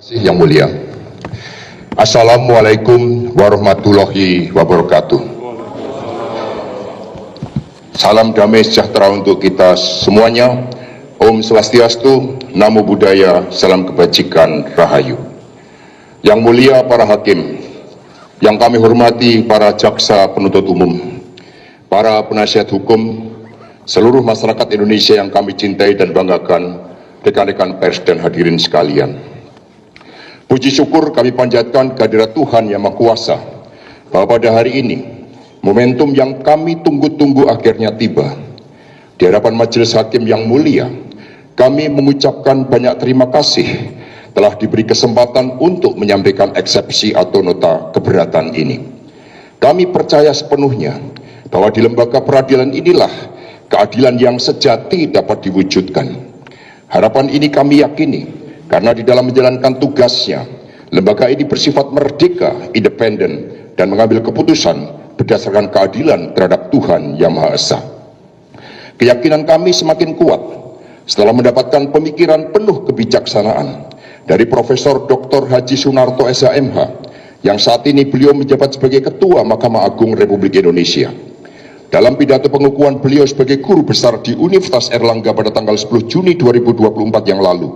kasih yang mulia. Assalamualaikum warahmatullahi wabarakatuh. Salam damai sejahtera untuk kita semuanya. Om Swastiastu, Namo Buddhaya, salam kebajikan, rahayu. Yang mulia para hakim, yang kami hormati para jaksa penuntut umum, para penasihat hukum, seluruh masyarakat Indonesia yang kami cintai dan banggakan, rekan-rekan pers dan hadirin sekalian. Puji syukur kami panjatkan kehadirat Tuhan Yang Maha Kuasa bahwa pada hari ini momentum yang kami tunggu-tunggu akhirnya tiba. Di hadapan majelis hakim yang mulia, kami mengucapkan banyak terima kasih telah diberi kesempatan untuk menyampaikan eksepsi atau nota keberatan ini. Kami percaya sepenuhnya bahwa di lembaga peradilan inilah keadilan yang sejati dapat diwujudkan. Harapan ini kami yakini karena di dalam menjalankan tugasnya, lembaga ini bersifat merdeka, independen, dan mengambil keputusan berdasarkan keadilan terhadap Tuhan Yang Maha Esa. Keyakinan kami semakin kuat setelah mendapatkan pemikiran penuh kebijaksanaan dari Profesor Dr. Haji Sunarto SHMH, yang saat ini beliau menjabat sebagai Ketua Mahkamah Agung Republik Indonesia. Dalam pidato pengukuhan beliau sebagai guru besar di Universitas Airlangga pada tanggal 10 Juni 2024 yang lalu,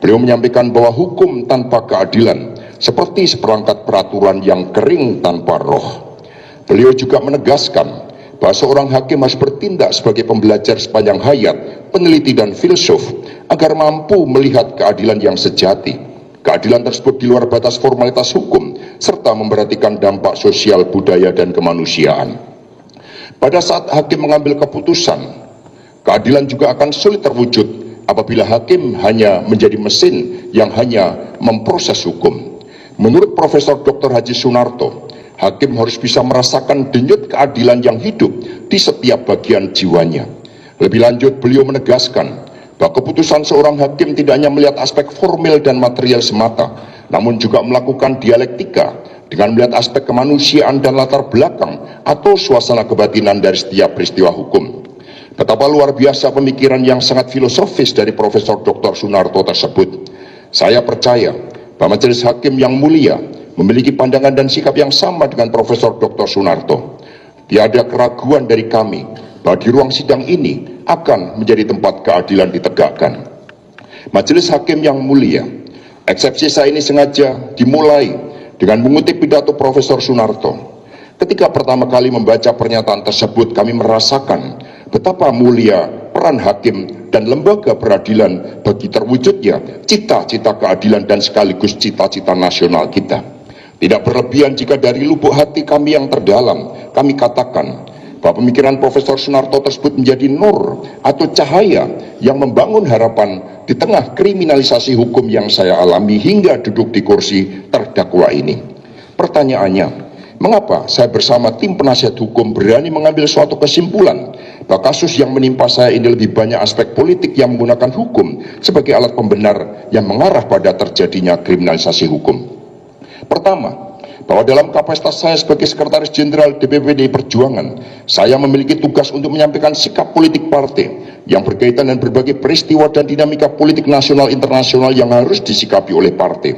beliau menyampaikan bahwa hukum tanpa keadilan seperti seperangkat peraturan yang kering tanpa roh. Beliau juga menegaskan bahwa seorang hakim harus bertindak sebagai pembelajar sepanjang hayat, peneliti dan filsuf agar mampu melihat keadilan yang sejati. Keadilan tersebut di luar batas formalitas hukum serta memperhatikan dampak sosial, budaya dan kemanusiaan. Pada saat hakim mengambil keputusan, keadilan juga akan sulit terwujud apabila hakim hanya menjadi mesin yang hanya memproses hukum. Menurut Profesor Dr. Haji Sunarto, hakim harus bisa merasakan denyut keadilan yang hidup di setiap bagian jiwanya. Lebih lanjut, beliau menegaskan bahwa keputusan seorang hakim tidak hanya melihat aspek formil dan material semata, namun juga melakukan dialektika dengan melihat aspek kemanusiaan dan latar belakang atau suasana kebatinan dari setiap peristiwa hukum. Betapa luar biasa pemikiran yang sangat filosofis dari Profesor Dr. Sunarto tersebut. Saya percaya bahwa majelis hakim yang mulia memiliki pandangan dan sikap yang sama dengan Profesor Dr. Sunarto. Tiada keraguan dari kami bahwa di ruang sidang ini akan menjadi tempat keadilan ditegakkan. Majelis hakim yang mulia, eksepsi saya ini sengaja dimulai dengan mengutip pidato Profesor Sunarto. Ketika pertama kali membaca pernyataan tersebut, kami merasakan betapa mulia peran hakim dan lembaga peradilan bagi terwujudnya cita-cita keadilan dan sekaligus cita-cita nasional kita. Tidak berlebihan jika dari lubuk hati kami yang terdalam, kami katakan bahwa pemikiran Profesor Sunarto tersebut menjadi nur atau cahaya yang membangun harapan di tengah kriminalisasi hukum yang saya alami hingga duduk di kursi terdakwa ini. Pertanyaannya, mengapa saya bersama tim penasihat hukum berani mengambil suatu kesimpulan bahwa kasus yang menimpa saya ini lebih banyak aspek politik yang menggunakan hukum sebagai alat pembenar yang mengarah pada terjadinya kriminalisasi hukum? Pertama, bahwa dalam kapasitas saya sebagai Sekretaris Jenderal DPP PDI Perjuangan, saya memiliki tugas untuk menyampaikan sikap politik partai yang berkaitan dengan berbagai peristiwa dan dinamika politik nasional internasional yang harus disikapi oleh partai.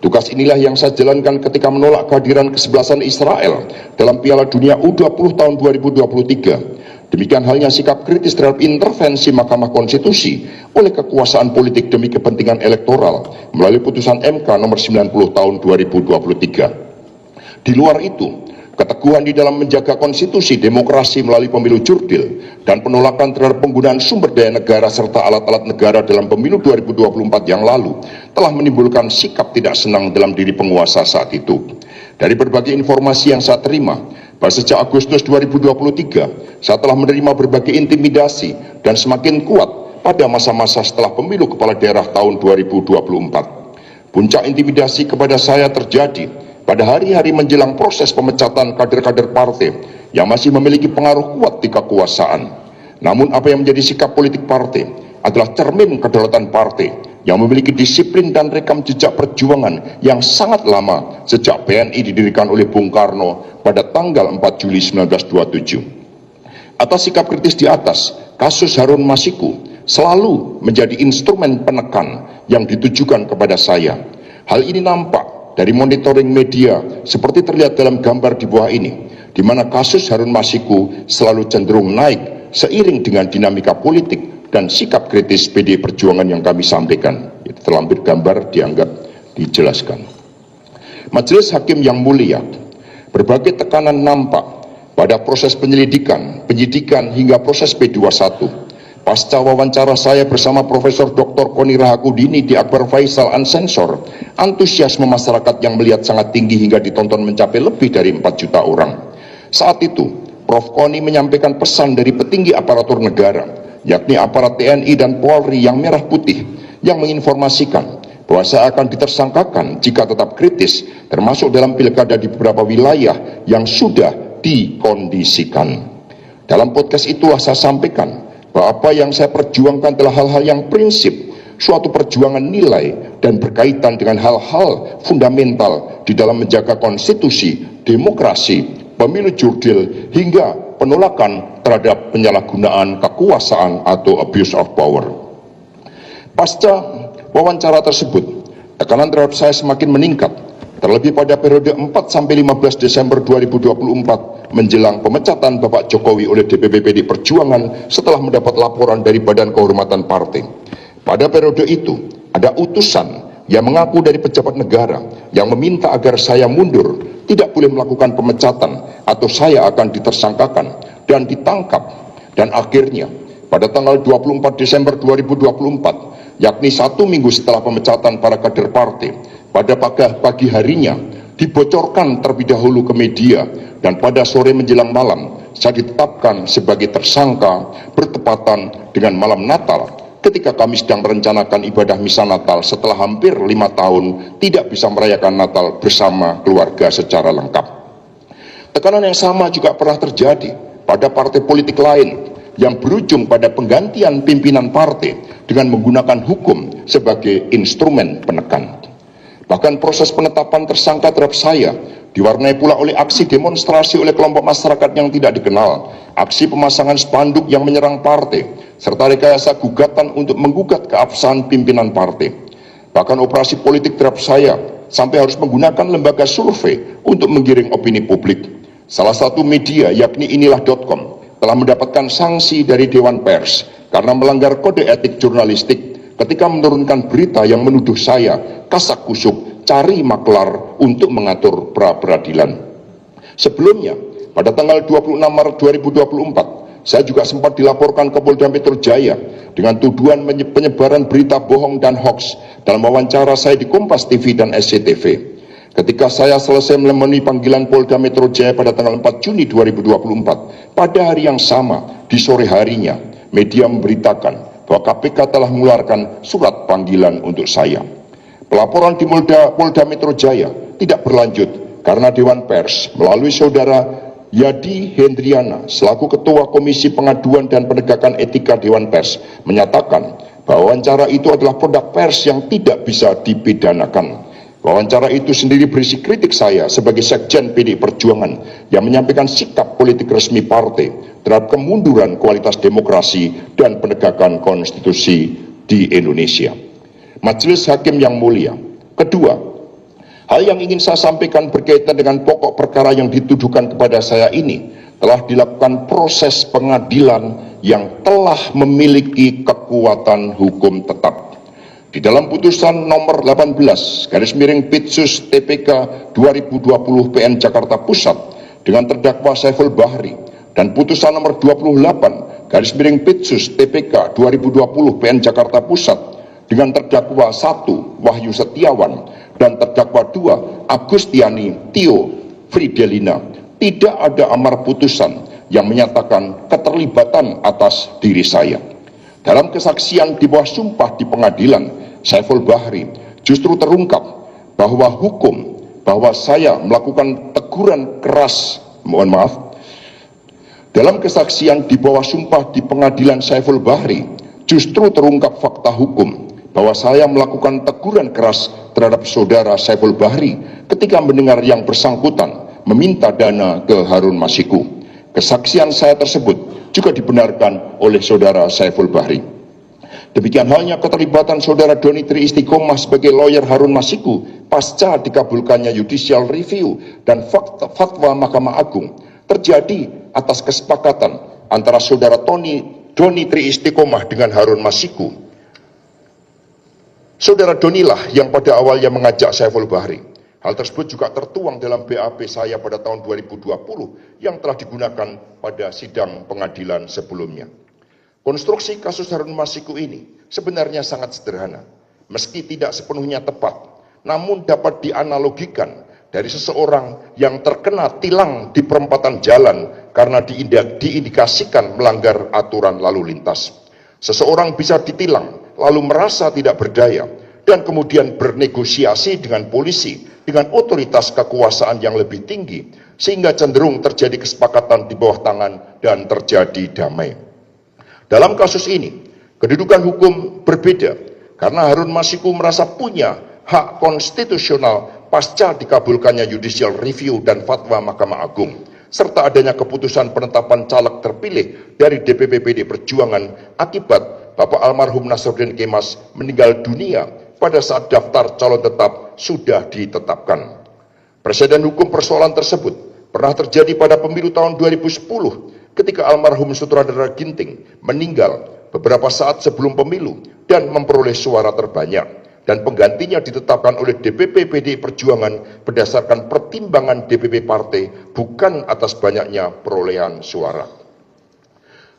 Tugas inilah yang saya jalankan ketika menolak kehadiran kesebelasan Israel dalam Piala Dunia U20 tahun 2023. Demikian halnya sikap kritis terhadap intervensi Mahkamah Konstitusi oleh kekuasaan politik demi kepentingan elektoral melalui putusan MK nomor 90 tahun 2023. Di luar itu, keteguhan di dalam menjaga konstitusi, demokrasi melalui pemilu jurdil, dan penolakan terhadap penggunaan sumber daya negara serta alat-alat negara dalam pemilu 2024 yang lalu telah menimbulkan sikap tidak senang dalam diri penguasa saat itu. Dari berbagai informasi yang saya terima, bahwa sejak Agustus 2023, saya telah menerima berbagai intimidasi dan semakin kuat pada masa-masa setelah pemilu kepala daerah tahun 2024. Puncak intimidasi kepada saya terjadi pada hari-hari menjelang proses pemecatan kader-kader partai yang masih memiliki pengaruh kuat di kekuasaan. Namun apa yang menjadi sikap politik partai adalah cermin kedaulatan partai yang memiliki disiplin dan rekam jejak perjuangan yang sangat lama sejak PNI didirikan oleh Bung Karno pada tanggal 4 Juli 1927. Atas sikap kritis di atas, kasus Harun Masiku selalu menjadi instrumen penekan yang ditujukan kepada saya. Hal ini nampak dari monitoring media seperti terlihat dalam gambar di bawah ini, di mana kasus Harun Masiku selalu cenderung naik seiring dengan dinamika politik dan sikap kritis PDI Perjuangan yang kami sampaikan. Itu terlampir gambar dianggap dijelaskan. Majelis Hakim yang mulia, berbagai tekanan nampak pada proses penyelidikan, penyidikan hingga proses P21. Pasca wawancara saya bersama Profesor Dr. Koni Rahakundini di Akbar Faisal Unsensor, antusiasme masyarakat yang melihat sangat tinggi hingga ditonton mencapai lebih dari 4 juta orang. Saat itu, Prof. Koni menyampaikan pesan dari petinggi aparatur negara, yakni aparat TNI dan Polri yang merah putih, yang menginformasikan bahwa saya akan ditersangkakan jika tetap kritis, termasuk dalam pilkada di beberapa wilayah yang sudah dikondisikan. Dalam podcast itulah saya sampaikan bahwa apa yang saya perjuangkan adalah hal-hal yang prinsip, suatu perjuangan nilai dan berkaitan dengan hal-hal fundamental di dalam menjaga konstitusi, demokrasi, pemilu jurdil, hingga penolakan terhadap penyalahgunaan kekuasaan atau abuse of power. Pasca wawancara tersebut, tekanan terhadap saya semakin meningkat, terlebih pada periode 4-15 Desember 2024 menjelang pemecatan Bapak Jokowi oleh DPP PD Perjuangan setelah mendapat laporan dari Badan Kehormatan Partai. Pada periode itu, ada utusan yang mengaku dari pejabat negara yang meminta agar saya mundur, tidak boleh melakukan pemecatan atau saya akan ditersangkakan dan ditangkap. Dan akhirnya, pada tanggal 24 Desember 2024, yakni 1 minggu setelah pemecatan para kader partai, pada pagi harinya dibocorkan terlebih dahulu ke media, dan pada sore menjelang malam saya ditetapkan sebagai tersangka bertepatan dengan malam Natal ketika kami sedang merencanakan ibadah misa Natal setelah hampir 5 tahun tidak bisa merayakan Natal bersama keluarga secara lengkap. Tekanan yang sama juga pernah terjadi pada partai politik lain yang berujung pada penggantian pimpinan partai dengan menggunakan hukum sebagai instrumen penekan. Bahkan proses penetapan tersangka terhadap saya diwarnai pula oleh aksi demonstrasi oleh kelompok masyarakat yang tidak dikenal, aksi pemasangan spanduk yang menyerang partai, serta rekayasa gugatan untuk menggugat keabsahan pimpinan partai. Bahkan operasi politik terhadap saya sampai harus menggunakan lembaga survei untuk menggiring opini publik. Salah satu media, yakni inilah.com, telah mendapatkan sanksi dari Dewan Pers karena melanggar kode etik jurnalistik ketika menurunkan berita yang menuduh saya kasak kusuk cari maklar untuk mengatur pra-peradilan. Sebelumnya, pada tanggal 26 Maret 2024, saya juga sempat dilaporkan ke Polda Metro Jaya dengan tuduhan penyebaran berita bohong dan hoaks dalam wawancara saya di Kompas TV dan SCTV. Ketika saya selesai memenuhi panggilan Polda Metro Jaya pada tanggal 4 Juni 2024, pada hari yang sama, di sore harinya, media memberitakan bahwa KPK telah mengeluarkan surat panggilan untuk saya. Pelaporan di Polda Metro Jaya tidak berlanjut karena Dewan Pers melalui saudara Yadi Hendriana selaku Ketua Komisi Pengaduan dan Penegakan Etika Dewan Pers menyatakan bahwa wawancara itu adalah produk pers yang tidak bisa dipidanakan. Wawancara itu sendiri berisi kritik saya sebagai Sekjen PDI Perjuangan yang menyampaikan sikap politik resmi partai terhadap kemunduran kualitas demokrasi dan penegakan konstitusi di Indonesia. Majelis Hakim yang mulia, kedua, hal yang ingin saya sampaikan berkaitan dengan pokok perkara yang dituduhkan kepada saya ini telah dilakukan proses pengadilan yang telah memiliki kekuatan hukum tetap. Di dalam putusan nomor 18/Pitsus TPK 2020 PN Jakarta Pusat dengan terdakwa Saiful Bahri dan putusan nomor 28/Pitsus TPK 2020 PN Jakarta Pusat dengan terdakwa 1 Wahyu Setiawan dan terdakwa 2 Agustiani Tio Fridelina, tidak ada amar putusan yang menyatakan keterlibatan atas diri saya. Dalam kesaksian di bawah sumpah di pengadilan, Saiful Bahri justru terungkap bahwa bahwa saya melakukan teguran keras, dalam kesaksian di bawah sumpah di pengadilan Saiful Bahri justru terungkap fakta hukum bahwa saya melakukan teguran keras terhadap saudara Saiful Bahri ketika mendengar yang bersangkutan meminta dana ke Harun Masiku. Kesaksian saya tersebut juga dibenarkan oleh saudara Saiful Bahri. Demikian halnya keterlibatan saudara Doni Tri Istiqomah sebagai lawyer Harun Masiku pasca dikabulkannya judicial review dan fatwa Mahkamah Agung terjadi atas kesepakatan antara saudara Doni Tri Istiqomah dengan Harun Masiku. Saudara Donilah yang pada awalnya mengajak Saiful Bahri. Hal tersebut juga tertuang dalam BAP saya pada tahun 2020 yang telah digunakan pada sidang pengadilan sebelumnya. Konstruksi kasus Harun Masiku ini sebenarnya sangat sederhana, meski tidak sepenuhnya tepat, namun dapat dianalogikan dari seseorang yang terkena tilang di perempatan jalan karena diindikasikan melanggar aturan lalu lintas. Seseorang bisa ditilang, lalu merasa tidak berdaya, dan kemudian bernegosiasi dengan polisi, dengan otoritas kekuasaan yang lebih tinggi, sehingga cenderung terjadi kesepakatan di bawah tangan dan terjadi damai. Dalam kasus ini, kedudukan hukum berbeda karena Harun Masiku merasa punya hak konstitusional pasca dikabulkannya judicial review dan fatwa Mahkamah Agung, serta adanya keputusan penetapan caleg terpilih dari DPP PD Perjuangan akibat Bapak almarhum Nasruddin Kemas meninggal dunia pada saat daftar calon tetap sudah ditetapkan. Presiden hukum persoalan tersebut pernah terjadi pada pemilu tahun 2010 ketika almarhum Sutradara Ginting meninggal beberapa saat sebelum pemilu dan memperoleh suara terbanyak, dan penggantinya ditetapkan oleh DPP PDI Perjuangan berdasarkan pertimbangan DPP partai, bukan atas banyaknya perolehan suara.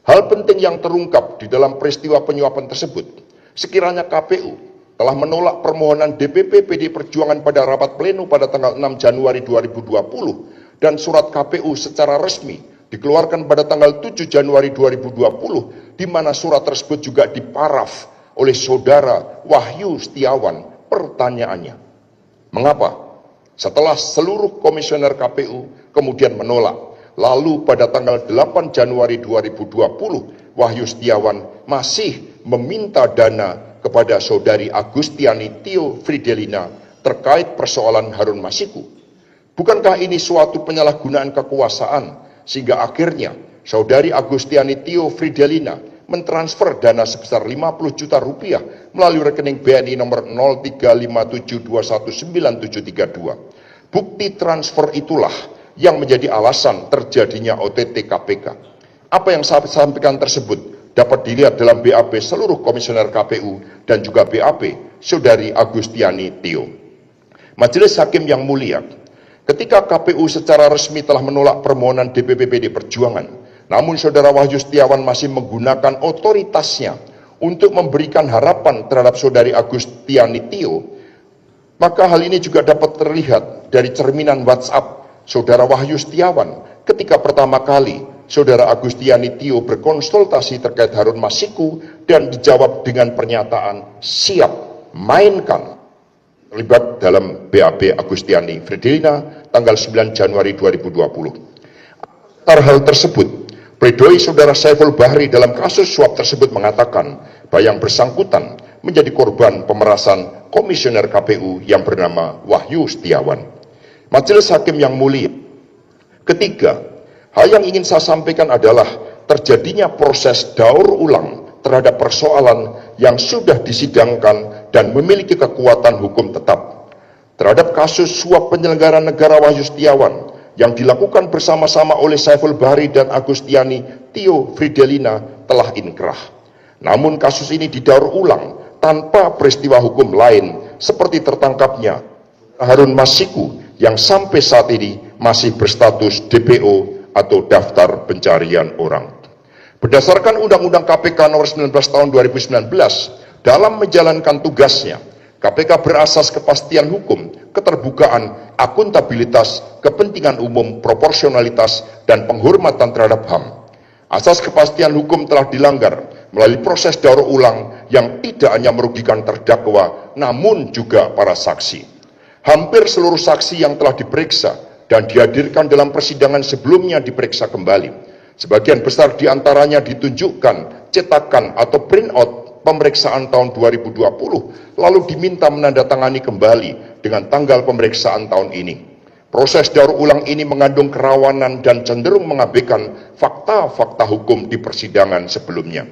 Hal penting yang terungkap di dalam peristiwa penyuapan tersebut, sekiranya KPU telah menolak permohonan DPP PDI Perjuangan pada rapat pleno pada tanggal 6 Januari 2020 dan surat KPU secara resmi dikeluarkan pada tanggal 7 Januari 2020, di mana surat tersebut juga diparaf oleh saudara Wahyu Setiawan. Pertanyaannya, mengapa setelah seluruh komisioner KPU kemudian menolak, lalu pada tanggal 8 Januari 2020 Wahyu Setiawan masih meminta dana kepada saudari Agustiani Tio Fridelina terkait persoalan Harun Masiku? Bukankah ini suatu penyalahgunaan kekuasaan sehingga akhirnya saudari Agustiani Tio Fridelina mentransfer dana sebesar 50 juta rupiah melalui rekening BNI nomor 0357219732. Bukti transfer itulah yang menjadi alasan terjadinya OTT KPK. Apa yang saya sampaikan tersebut dapat dilihat dalam BAP seluruh komisioner KPU dan juga BAP saudari Agustiani Tio. Majelis Hakim yang mulia, ketika KPU secara resmi telah menolak permohonan DPP PD Perjuangan, namun saudara Wahyu Setiawan masih menggunakan otoritasnya untuk memberikan harapan terhadap saudari Agustiani Tio, maka hal ini juga dapat terlihat dari cerminan WhatsApp saudara Wahyu Setiawan ketika pertama kali saudara Agustiani Tio berkonsultasi terkait Harun Masiku dan dijawab dengan pernyataan siap, mainkan. Terlibat dalam BAP Agustiani Fridelina tanggal 9 Januari 2020. Atas hal tersebut, pledoi saudara Saiful Bahri dalam kasus suap tersebut mengatakan bahwa yang bersangkutan menjadi korban pemerasan komisioner KPU yang bernama Wahyu Setiawan. Majelis Hakim yang mulia, ketiga, hal yang ingin saya sampaikan adalah terjadinya proses daur ulang terhadap persoalan yang sudah disidangkan dan memiliki kekuatan hukum tetap. Terhadap kasus suap penyelenggara negara Wahyu Setiawan yang dilakukan bersama-sama oleh Saiful Bahri dan Agustiani Tio Fridelina telah inkrah. Namun kasus ini didaur ulang tanpa peristiwa hukum lain seperti tertangkapnya Harun Masiku yang sampai saat ini masih berstatus DPO atau daftar pencarian orang. Berdasarkan Undang-Undang KPK nomor 19 tahun 2019, dalam menjalankan tugasnya, KPK berasas kepastian hukum, keterbukaan, akuntabilitas, kepentingan umum, proporsionalitas, dan penghormatan terhadap HAM. Asas kepastian hukum telah dilanggar melalui proses daur ulang yang tidak hanya merugikan terdakwa, namun juga para saksi. Hampir seluruh saksi yang telah diperiksa dan dihadirkan dalam persidangan sebelumnya diperiksa kembali. Sebagian besar diantaranya ditunjukkan cetakan atau printout pemeriksaan tahun 2020, lalu diminta menandatangani kembali dengan tanggal pemeriksaan tahun ini. Proses daur ulang ini mengandung kerawanan dan cenderung mengabaikan fakta-fakta hukum di persidangan sebelumnya.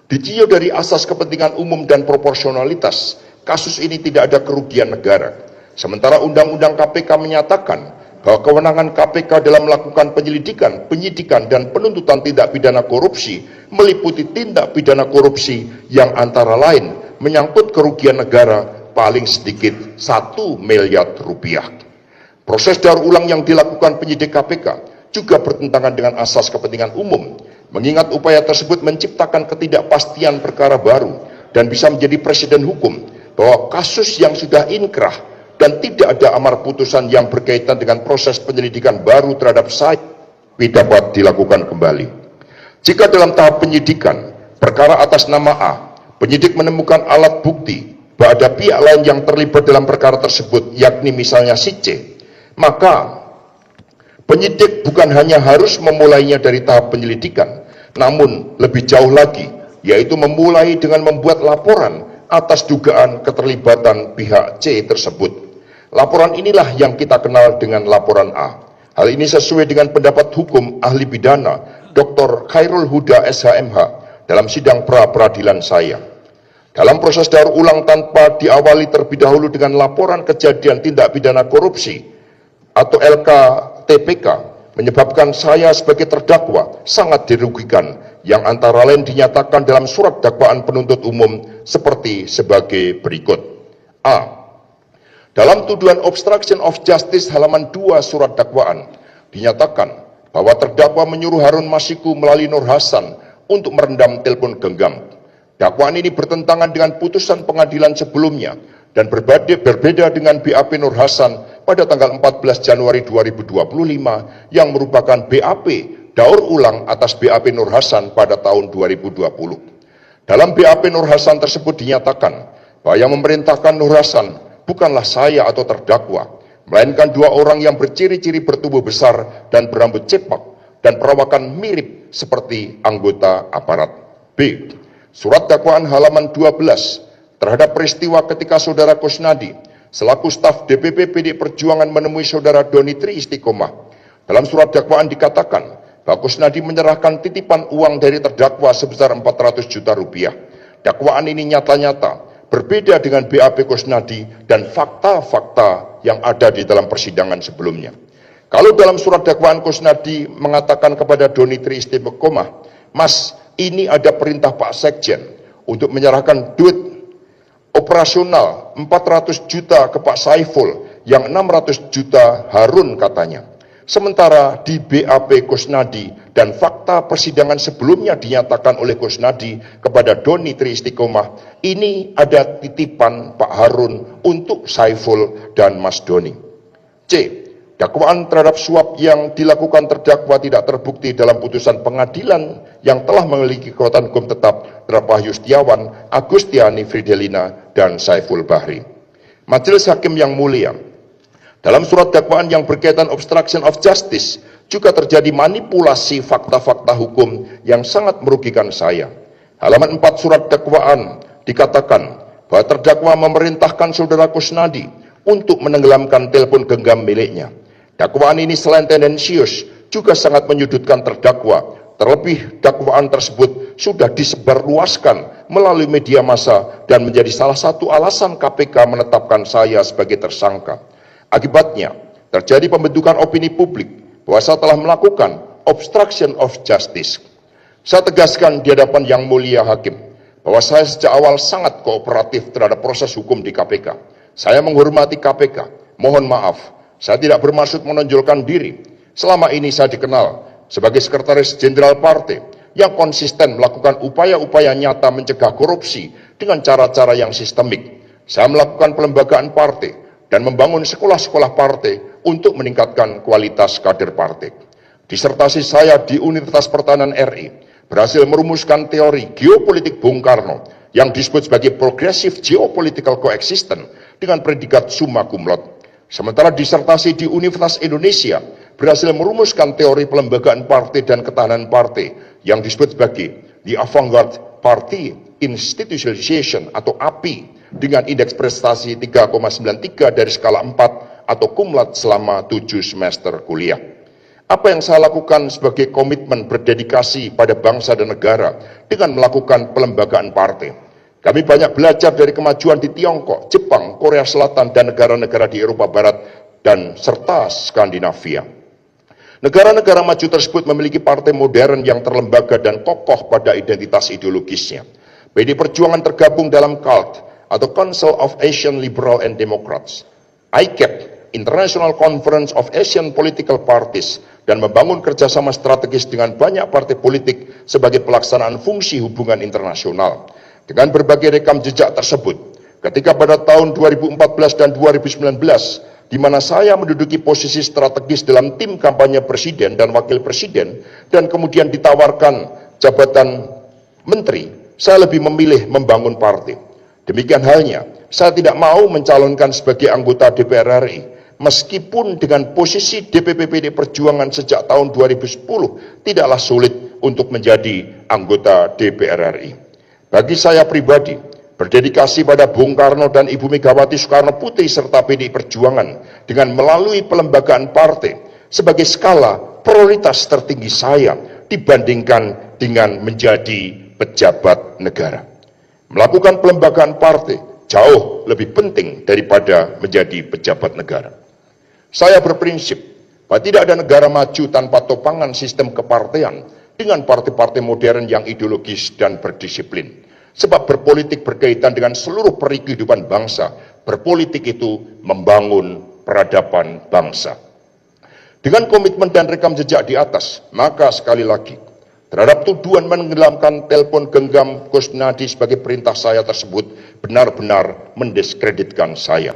Ditinjau dari asas kepentingan umum dan proporsionalitas, kasus ini tidak ada kerugian negara. Sementara Undang-Undang KPK menyatakan bahwa kewenangan KPK dalam melakukan penyelidikan, penyidikan, dan penuntutan tindak pidana korupsi meliputi tindak pidana korupsi yang antara lain menyangkut kerugian negara paling sedikit 1 miliar rupiah. Proses daur ulang yang dilakukan penyidik KPK juga bertentangan dengan asas kepentingan umum, mengingat upaya tersebut menciptakan ketidakpastian perkara baru dan bisa menjadi presiden hukum bahwa kasus yang sudah inkrah dan tidak ada amar putusan yang berkaitan dengan proses penyelidikan baru terhadap saya dapat dilakukan kembali. Jika dalam tahap penyidikan perkara atas nama A, penyidik menemukan alat bukti bahwa ada pihak lain yang terlibat dalam perkara tersebut, yakni misalnya si C, maka penyidik bukan hanya harus memulainya dari tahap penyelidikan, namun lebih jauh lagi, yaitu memulai dengan membuat laporan atas dugaan keterlibatan pihak C tersebut. Laporan inilah yang kita kenal dengan laporan A. Hal ini sesuai dengan pendapat hukum ahli pidana Dr. Khairul Huda SHMH dalam sidang pra-peradilan saya. Dalam proses daur ulang tanpa diawali terlebih dahulu dengan laporan kejadian tindak pidana korupsi atau LKTPK, menyebabkan saya sebagai terdakwa sangat dirugikan, yang antara lain dinyatakan dalam surat dakwaan penuntut umum seperti sebagai berikut. A. Dalam tuduhan obstruction of justice halaman 2 surat dakwaan, dinyatakan bahwa terdakwa menyuruh Harun Masiku melalui Nur Hasan untuk merendam telepon genggam. Dakwaan ini bertentangan dengan putusan pengadilan sebelumnya dan berbeda dengan BAP Nur Hasan pada tanggal 14 Januari 2025 yang merupakan BAP daur ulang atas BAP Nur Hasan pada tahun 2020. Dalam BAP Nur Hasan tersebut dinyatakan bahwa yang memerintahkan Nur Hasan bukanlah saya atau terdakwa, melainkan 2 orang yang berciri-ciri bertubuh besar dan berambut cepak dan perawakan mirip seperti anggota aparat. B. Surat dakwaan halaman 12 terhadap peristiwa ketika saudara Kusnadi selaku staf DPP PD Perjuangan menemui saudara Doni Tri Istiqomah. Dalam surat dakwaan dikatakan bahwa Kusnadi menyerahkan titipan uang dari terdakwa sebesar 400 juta rupiah. Dakwaan ini nyata-nyata berbeda dengan BAP Kusnadi dan fakta-fakta yang ada di dalam persidangan sebelumnya. Kalau dalam surat dakwaan Kusnadi mengatakan kepada Doni Tri Istiqomah, "Mas, ini ada perintah Pak Sekjen untuk menyerahkan duit operasional 400 juta ke Pak Saiful, yang 600 juta Harun," katanya. Sementara di BAP Kusnadi dan fakta persidangan sebelumnya dinyatakan oleh Kusnadi kepada Doni Tri Istiqomah, ini ada titipan Pak Harun untuk Saiful dan Mas Doni. C. Dakwaan terhadap suap yang dilakukan terdakwa tidak terbukti dalam putusan pengadilan yang telah memiliki kekuatan hukum tetap terhadap Wahyu Setiawan, Agustiani Fridelina, dan Saiful Bahri. Majelis Hakim yang mulia, dalam surat dakwaan yang berkaitan obstruction of justice juga terjadi manipulasi fakta-fakta hukum yang sangat merugikan saya. Halaman 4 surat dakwaan dikatakan bahwa terdakwa memerintahkan saudara Kusnadi untuk menenggelamkan telepon genggam miliknya. Dakwaan ini selain tendensius juga sangat menyudutkan terdakwa. Terlebih dakwaan tersebut sudah disebarluaskan melalui media massa dan menjadi salah satu alasan KPK menetapkan saya sebagai tersangka. Akibatnya terjadi pembentukan opini publik bahwa saya telah melakukan obstruction of justice. Saya tegaskan di hadapan yang mulia hakim bahwa saya sejak awal sangat kooperatif terhadap proses hukum di KPK. Saya menghormati KPK. Mohon maaf, saya tidak bermaksud menonjolkan diri. Selama ini saya dikenal sebagai sekretaris jenderal partai yang konsisten melakukan upaya-upaya nyata mencegah korupsi dengan cara-cara yang sistemik. Saya melakukan pelembagaan partai dan membangun sekolah-sekolah partai untuk meningkatkan kualitas kader partai. Disertasi saya di Universitas Pertahanan RI berhasil merumuskan teori geopolitik Bung Karno yang disebut sebagai Progressive Geopolitical Coexistence dengan predikat summa cum laude. Sementara disertasi di Universitas Indonesia berhasil merumuskan teori pelembagaan partai dan ketahanan partai yang disebut sebagai The Avant-Garde Party Institutionalization atau API dengan indeks prestasi 3,93 dari skala 4 atau cum laude selama 7 semester kuliah. Apa yang saya lakukan sebagai komitmen berdedikasi pada bangsa dan negara dengan melakukan pelembagaan partai? Kami banyak belajar dari kemajuan di Tiongkok, Jepang, Korea Selatan, dan negara-negara di Eropa Barat dan serta Skandinavia. Negara-negara maju tersebut memiliki partai modern yang terlembaga dan kokoh pada identitas ideologisnya. PD Perjuangan tergabung dalam CALD atau Council of Asian Liberal and Democrats, ICAP, International Conference of Asian Political Parties, dan membangun kerjasama strategis dengan banyak partai politik sebagai pelaksanaan fungsi hubungan internasional. Dengan berbagai rekam jejak tersebut, ketika pada tahun 2014 dan 2019, di mana saya menduduki posisi strategis dalam tim kampanye presiden dan wakil presiden, dan kemudian ditawarkan jabatan menteri, saya lebih memilih membangun partai. Demikian halnya, saya tidak mau mencalonkan sebagai anggota DPR RI, meskipun dengan posisi DPP PD Perjuangan sejak tahun 2010 tidaklah sulit untuk menjadi anggota DPR RI. Bagi saya pribadi, berdedikasi pada Bung Karno dan Ibu Megawati Soekarno Putri serta PD Perjuangan dengan melalui pelembagaan partai sebagai skala prioritas tertinggi saya dibandingkan dengan menjadi pejabat negara. Melakukan pelembagaan partai jauh lebih penting daripada menjadi pejabat negara. Saya berprinsip bahwa tidak ada negara maju tanpa topangan sistem kepartean dengan partai-partai modern yang ideologis dan berdisiplin. Sebab berpolitik berkaitan dengan seluruh peri kehidupan bangsa. Berpolitik itu membangun peradaban bangsa. Dengan komitmen dan rekam jejak di atas, maka sekali lagi, terhadap tuduhan menenggelamkan telepon genggam Kusnadi sebagai perintah saya tersebut benar-benar mendiskreditkan saya.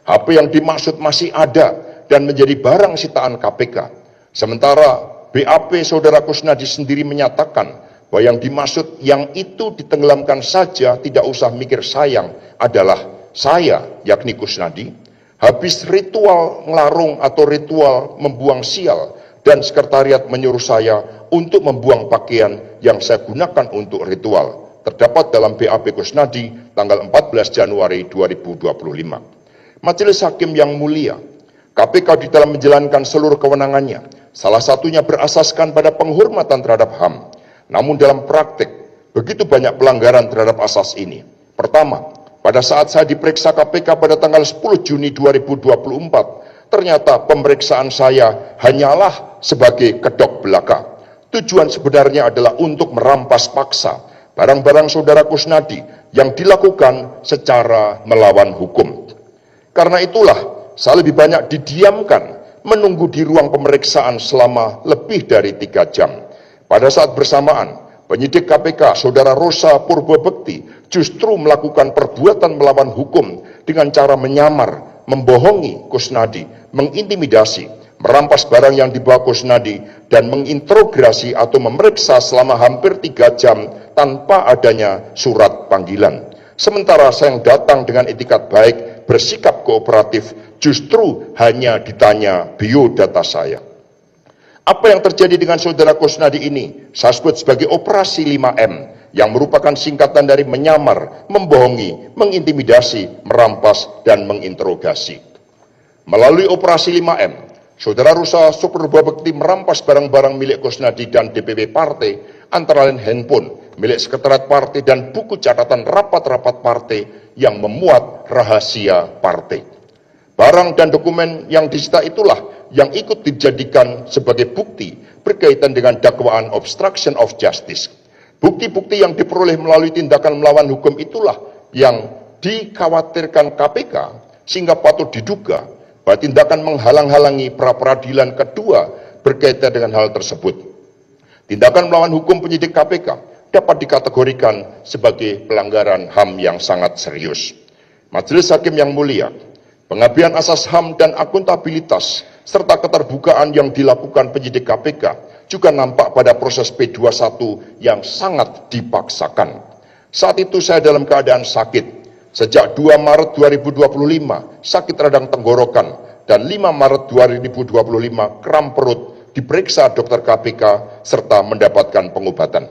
HP yang dimaksud masih ada dan menjadi barang sitaan KPK. Sementara BAP saudara Kusnadi sendiri menyatakan bahwa yang dimaksud yang itu ditenggelamkan saja, tidak usah mikir sayang, adalah saya, yakni Kusnadi, habis ritual ngelarung atau ritual membuang sial, dan sekretariat menyuruh saya untuk membuang pakaian yang saya gunakan untuk ritual. Terdapat dalam BAP Kusnadi tanggal 14 Januari 2025. Majelis Hakim yang mulia, KPK di dalam menjalankan seluruh kewenangannya, salah satunya berasaskan pada penghormatan terhadap HAM. Namun dalam praktik, begitu banyak pelanggaran terhadap asas ini. Pertama, pada saat saya diperiksa KPK pada tanggal 10 Juni 2024, ternyata pemeriksaan saya hanyalah sebagai kedok belaka. Tujuan sebenarnya adalah untuk merampas paksa barang-barang saudara Kusnadi yang dilakukan secara melawan hukum. Karena itulah, saya lebih banyak didiamkan, menunggu di ruang pemeriksaan selama lebih dari 3 jam. Pada saat bersamaan, penyidik KPK, saudara Rosa Purbabekti, justru melakukan perbuatan melawan hukum dengan cara menyamar, membohongi Kusnadi, mengintimidasi, merampas barang yang dibawa Kusnadi, dan menginterogasi atau memeriksa selama hampir 3 jam tanpa adanya surat panggilan. Sementara saya yang datang dengan etikat baik, bersikap kooperatif, justru hanya ditanya biodata saya. Apa yang terjadi dengan saudara Kusnadi ini saya sebut sebagai operasi 5M, yang merupakan singkatan dari menyamar, membohongi, mengintimidasi, merampas, dan menginterogasi. Melalui operasi 5M, saudara Rosa Purbabekti merampas barang-barang milik Kusnadi dan DPP partai, antara lain handphone milik sekretariat partai dan buku catatan rapat-rapat partai yang memuat rahasia partai. Barang dan dokumen yang disita itulah yang ikut dijadikan sebagai bukti berkaitan dengan dakwaan obstruction of justice. Bukti-bukti yang diperoleh melalui tindakan melawan hukum itulah yang dikhawatirkan KPK, sehingga patut diduga bahwa tindakan menghalang-halangi pra-peradilan kedua berkaitan dengan hal tersebut. Tindakan melawan hukum penyidik KPK dapat dikategorikan sebagai pelanggaran HAM yang sangat serius. Majelis Hakim yang mulia, pengabaian asas HAM dan akuntabilitas serta keterbukaan yang dilakukan penyidik KPK juga nampak pada proses P21 yang sangat dipaksakan. Saat itu saya dalam keadaan sakit. Sejak 2 Maret 2025, sakit radang tenggorokan, dan 5 Maret 2025, kram perut, diperiksa dokter KPK serta mendapatkan pengobatan.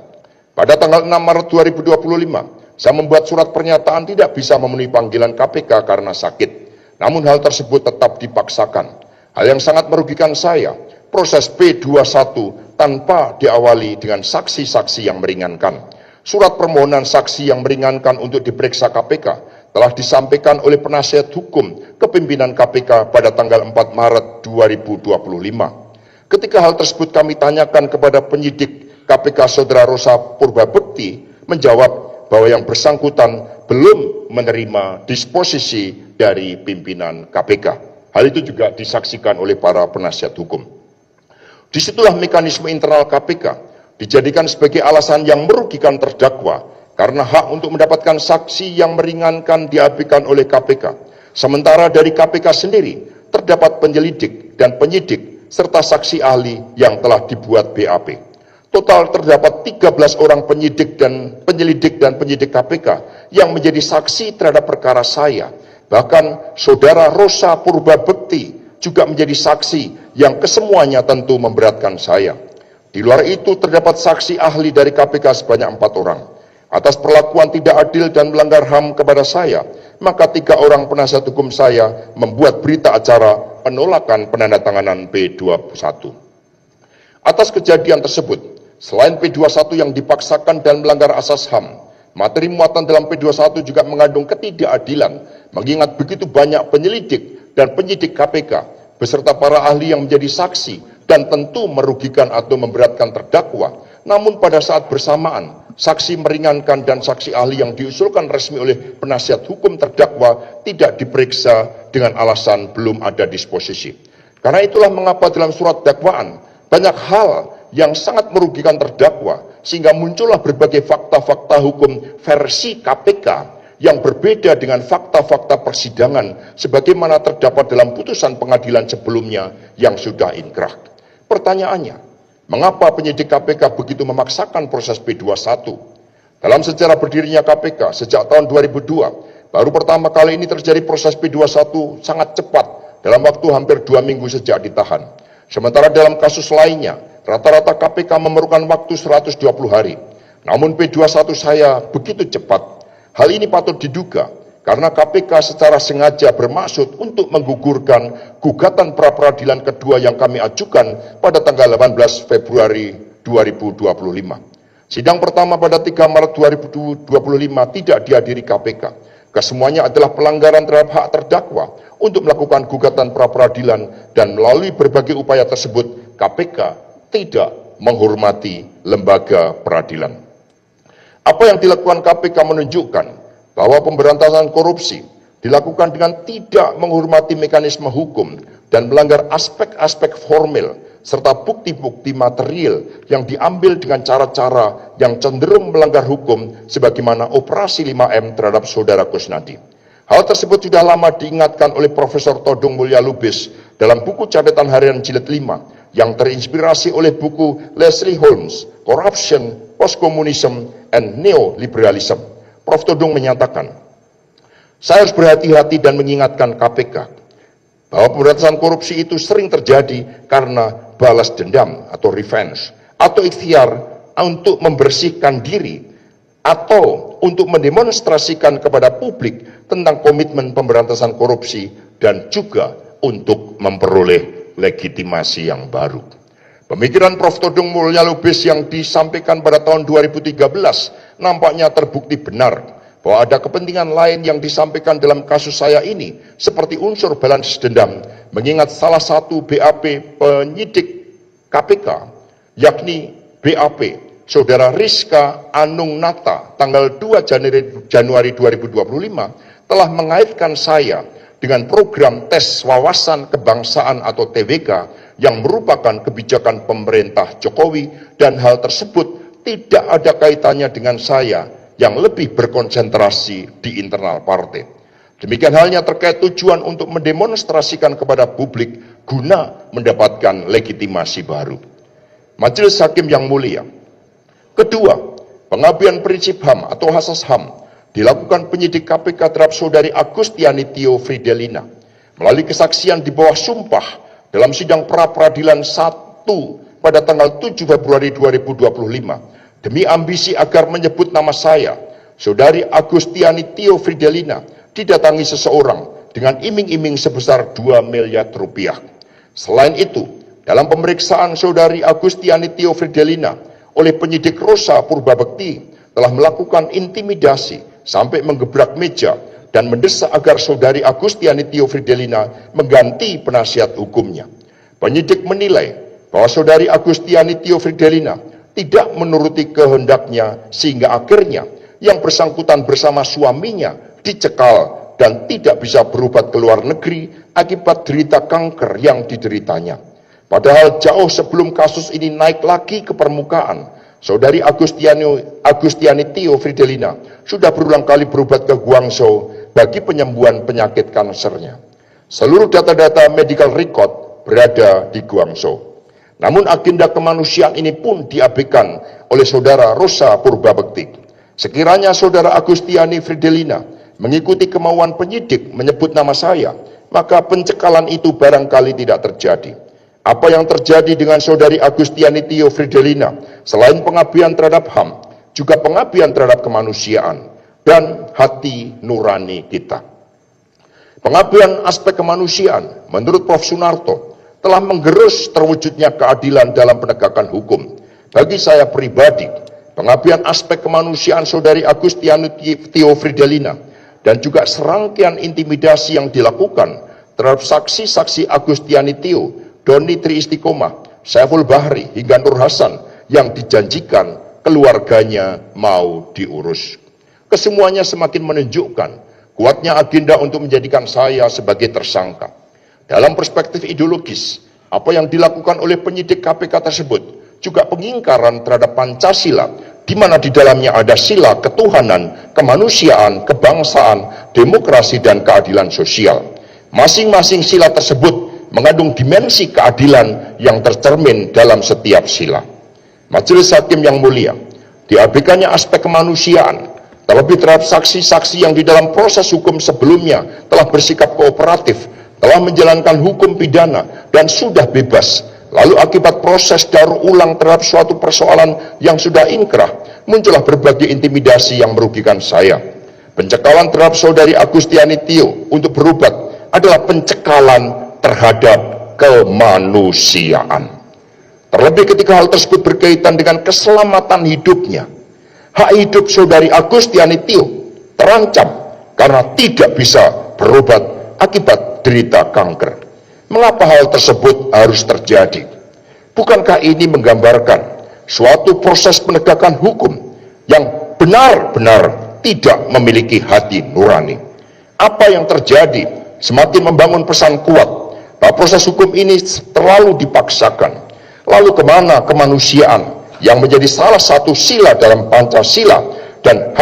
Pada tanggal 6 Maret 2025, saya membuat surat pernyataan tidak bisa memenuhi panggilan KPK karena sakit. Namun hal tersebut tetap dipaksakan. Hal yang sangat merugikan saya, proses P21 tanpa diawali dengan saksi-saksi yang meringankan. Surat permohonan saksi yang meringankan untuk diperiksa KPK telah disampaikan oleh penasihat hukum ke pimpinan KPK pada tanggal 4 Maret 2025. Ketika hal tersebut kami tanyakan kepada penyidik KPK Saudara Rosa Purbabekti, menjawab bahwa yang bersangkutan belum menerima disposisi dari pimpinan KPK. Hal itu juga disaksikan oleh para penasihat hukum. Disitulah mekanisme internal KPK dijadikan sebagai alasan yang merugikan terdakwa karena hak untuk mendapatkan saksi yang meringankan diabaikan oleh KPK. Sementara dari KPK sendiri terdapat penyelidik dan penyidik serta saksi ahli yang telah dibuat BAP. Total terdapat 13 orang penyelidik dan penyidik KPK yang menjadi saksi terhadap perkara saya. Bahkan Saudara Rosa Purbabekti juga menjadi saksi yang kesemuanya tentu memberatkan saya. Di luar itu terdapat saksi ahli dari KPK sebanyak 4 orang. Atas perlakuan tidak adil dan melanggar HAM kepada saya, maka 3 orang penasihat hukum saya membuat berita acara penolakan penandatanganan P21. Atas kejadian tersebut, selain P21 yang dipaksakan dan melanggar asas HAM, materi muatan dalam P21 juga mengandung ketidakadilan, mengingat begitu banyak penyelidik dan penyidik KPK beserta para ahli yang menjadi saksi dan tentu merugikan atau memberatkan terdakwa. Namun pada saat bersamaan, saksi meringankan dan saksi ahli yang diusulkan resmi oleh penasihat hukum terdakwa tidak diperiksa dengan alasan belum ada disposisi. Karena itulah mengapa dalam surat dakwaan banyak hal yang sangat merugikan terdakwa, sehingga muncullah berbagai fakta-fakta hukum versi KPK yang berbeda dengan fakta-fakta persidangan sebagaimana terdapat dalam putusan pengadilan sebelumnya yang sudah inkrah. Pertanyaannya, mengapa penyidik KPK begitu memaksakan proses P21? Dalam sejarah berdirinya KPK sejak tahun 2002, baru pertama kali ini terjadi proses P21 sangat cepat dalam waktu hampir 2 minggu sejak ditahan. Sementara dalam kasus lainnya, rata-rata KPK memerlukan waktu 120 hari. Namun P21 saya begitu cepat. Hal ini patut diduga karena KPK secara sengaja bermaksud untuk menggugurkan gugatan pra-peradilan kedua yang kami ajukan pada tanggal 18 Februari 2025. Sidang pertama pada 3 Maret 2025 tidak dihadiri KPK. Kesemuanya adalah pelanggaran terhadap hak terdakwa untuk melakukan gugatan pra-peradilan, dan melalui berbagai upaya tersebut KPK tidak menghormati lembaga peradilan. Apa yang dilakukan KPK menunjukkan bahwa pemberantasan korupsi dilakukan dengan tidak menghormati mekanisme hukum dan melanggar aspek-aspek formil serta bukti-bukti material yang diambil dengan cara-cara yang cenderung melanggar hukum sebagaimana operasi 5M terhadap Saudara Kusnadi. Hal tersebut sudah lama diingatkan oleh Profesor Todung Mulya Lubis dalam buku catatan harian jilid 5 yang terinspirasi oleh buku Leslie Holmes, Corruption, Postcommunism, and Neoliberalism. Prof. Todung menyatakan, saya harus berhati-hati dan mengingatkan KPK bahwa pemberantasan korupsi itu sering terjadi karena balas dendam atau revenge, atau ikhtiar untuk membersihkan diri, atau untuk mendemonstrasikan kepada publik tentang komitmen pemberantasan korupsi, dan juga untuk memperoleh legitimasi yang baru. Pemikiran Prof. Todung Mulya Lubis yang disampaikan pada tahun 2013 nampaknya terbukti benar bahwa ada kepentingan lain yang disampaikan dalam kasus saya ini seperti unsur balas dendam, mengingat salah satu BAP penyidik KPK yakni BAP Saudara Rizka Anung Nata tanggal 2 Januari 2025 telah mengaitkan saya dengan program tes wawasan kebangsaan atau TWK yang merupakan kebijakan pemerintah Jokowi, dan hal tersebut tidak ada kaitannya dengan saya yang lebih berkonsentrasi di internal partai. Demikian halnya terkait tujuan untuk mendemonstrasikan kepada publik guna mendapatkan legitimasi baru. Majelis Hakim yang mulia, kedua, pengabaian prinsip HAM atau asas HAM dilakukan penyidik KPK terhadap Saudari Agustiani Tio Fridelina melalui kesaksian di bawah sumpah dalam sidang pra-peradilan 1 pada tanggal 7 Februari 2025 demi ambisi agar menyebut nama saya, Saudari Agustiani Tio Fridelina, didatangi seseorang dengan iming-iming sebesar 2 miliar rupiah. Selain itu, Dalam pemeriksaan saudari Agustiani Tio Fridelina oleh penyidik Rosa Purbabekti telah melakukan intimidasi sampai menggebrak meja dan mendesak agar saudari Agustiani Tio Fridelina mengganti penasihat hukumnya. Penyidik menilai bahwa saudari Agustiani Tio Fridelina tidak menuruti kehendaknya sehingga akhirnya yang bersangkutan bersama suaminya dicekal dan tidak bisa berobat ke luar negeri akibat derita kanker yang dideritanya. Padahal jauh sebelum kasus ini naik lagi ke permukaan, saudari Agustiani Tio Fridelina sudah berulang kali berobat ke Guangzhou bagi penyembuhan penyakit kansernya. Seluruh data-data medical record berada di Guangzhou. Namun agenda kemanusiaan ini pun diabaikan oleh saudara Rosa Purbabekti. Sekiranya saudara Agustiani Fridelina mengikuti kemauan penyidik menyebut nama saya, maka pencekalan itu barangkali tidak terjadi. Apa yang terjadi dengan saudari Agustiani Tio Fridelina selain pengabdian terhadap HAM, juga pengabdian terhadap kemanusiaan dan hati nurani kita. Pengabdian aspek kemanusiaan menurut Prof. Sunarto telah menggerus terwujudnya keadilan dalam penegakan hukum. Bagi saya pribadi, pengabdian aspek kemanusiaan saudari Agustiani Tio Fridelina dan juga serangkaian intimidasi yang dilakukan terhadap saksi-saksi Agustiani Tio, Doni Tri Istiqomah, Saiful Bahri hingga Nur Hasan yang dijanjikan keluarganya mau diurus. Kesemuanya semakin menunjukkan kuatnya agenda untuk menjadikan saya sebagai tersangka. Dalam perspektif ideologis, apa yang dilakukan oleh penyidik KPK tersebut juga pengingkaran terhadap Pancasila, di mana di dalamnya ada sila ketuhanan, kemanusiaan, kebangsaan, demokrasi, dan keadilan sosial. Masing-masing sila tersebut mengandung dimensi keadilan yang tercermin dalam setiap sila. Majelis Hakim yang mulia, diabaikannya aspek kemanusiaan, terlebih terhadap saksi-saksi yang di dalam proses hukum sebelumnya telah bersikap kooperatif, telah menjalankan hukum pidana dan sudah bebas, lalu akibat proses daur ulang terhadap suatu persoalan yang sudah inkrah, muncullah berbagai intimidasi yang merugikan saya. Pencekalan terhadap saudari Agustiani Tio untuk berobat adalah pencekalan terhadap kemanusiaan. Terlebih ketika hal tersebut berkaitan dengan keselamatan hidupnya. Hak hidup saudari Agustiani Tio terancam karena tidak bisa berobat akibat derita kanker. Mengapa hal tersebut harus terjadi? Bukankah ini menggambarkan suatu proses penegakan hukum yang benar-benar tidak memiliki hati nurani? Apa yang terjadi semakin membangun pesan kuat bahwa proses hukum ini terlalu dipaksakan. Lalu kemana kemanusiaan yang menjadi salah satu sila dalam Pancasila dan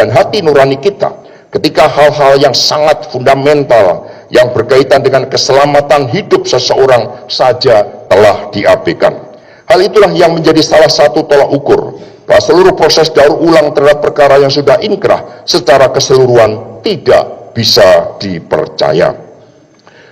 hati nurani kita ketika hal-hal yang sangat fundamental yang berkaitan dengan keselamatan hidup seseorang saja telah diabaikan. Hal itulah yang menjadi salah satu tolak ukur bahwa seluruh proses daur ulang terhadap perkara yang sudah inkrah secara keseluruhan tidak bisa dipercaya.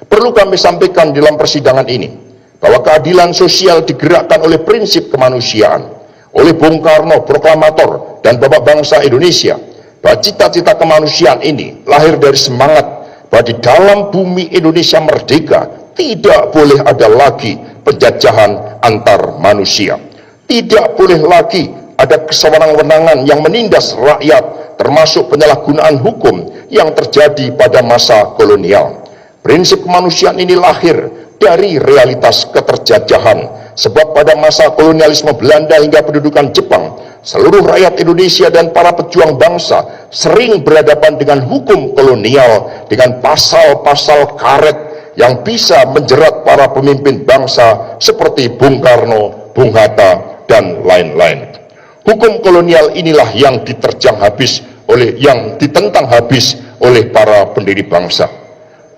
Perlu kami sampaikan dalam persidangan ini bahwa keadilan sosial digerakkan oleh prinsip kemanusiaan, oleh Bung Karno, proklamator dan Bapak Bangsa Indonesia, bahwa cita-cita kemanusiaan ini lahir dari semangat bahwa di dalam bumi Indonesia merdeka tidak boleh ada lagi penjajahan antar manusia, tidak boleh lagi ada kesewenang-wenangan yang menindas rakyat, termasuk penyalahgunaan hukum yang terjadi pada masa kolonial. Prinsip kemanusiaan ini lahir dari realitas keterjajahan, sebab pada masa kolonialisme Belanda hingga pendudukan Jepang, seluruh rakyat Indonesia dan para pejuang bangsa sering berhadapan dengan hukum kolonial, dengan pasal-pasal karet yang bisa menjerat para pemimpin bangsa seperti Bung Karno, Bung Hatta, dan lain-lain. Hukum kolonial inilah yang ditentang habis oleh para pendiri bangsa.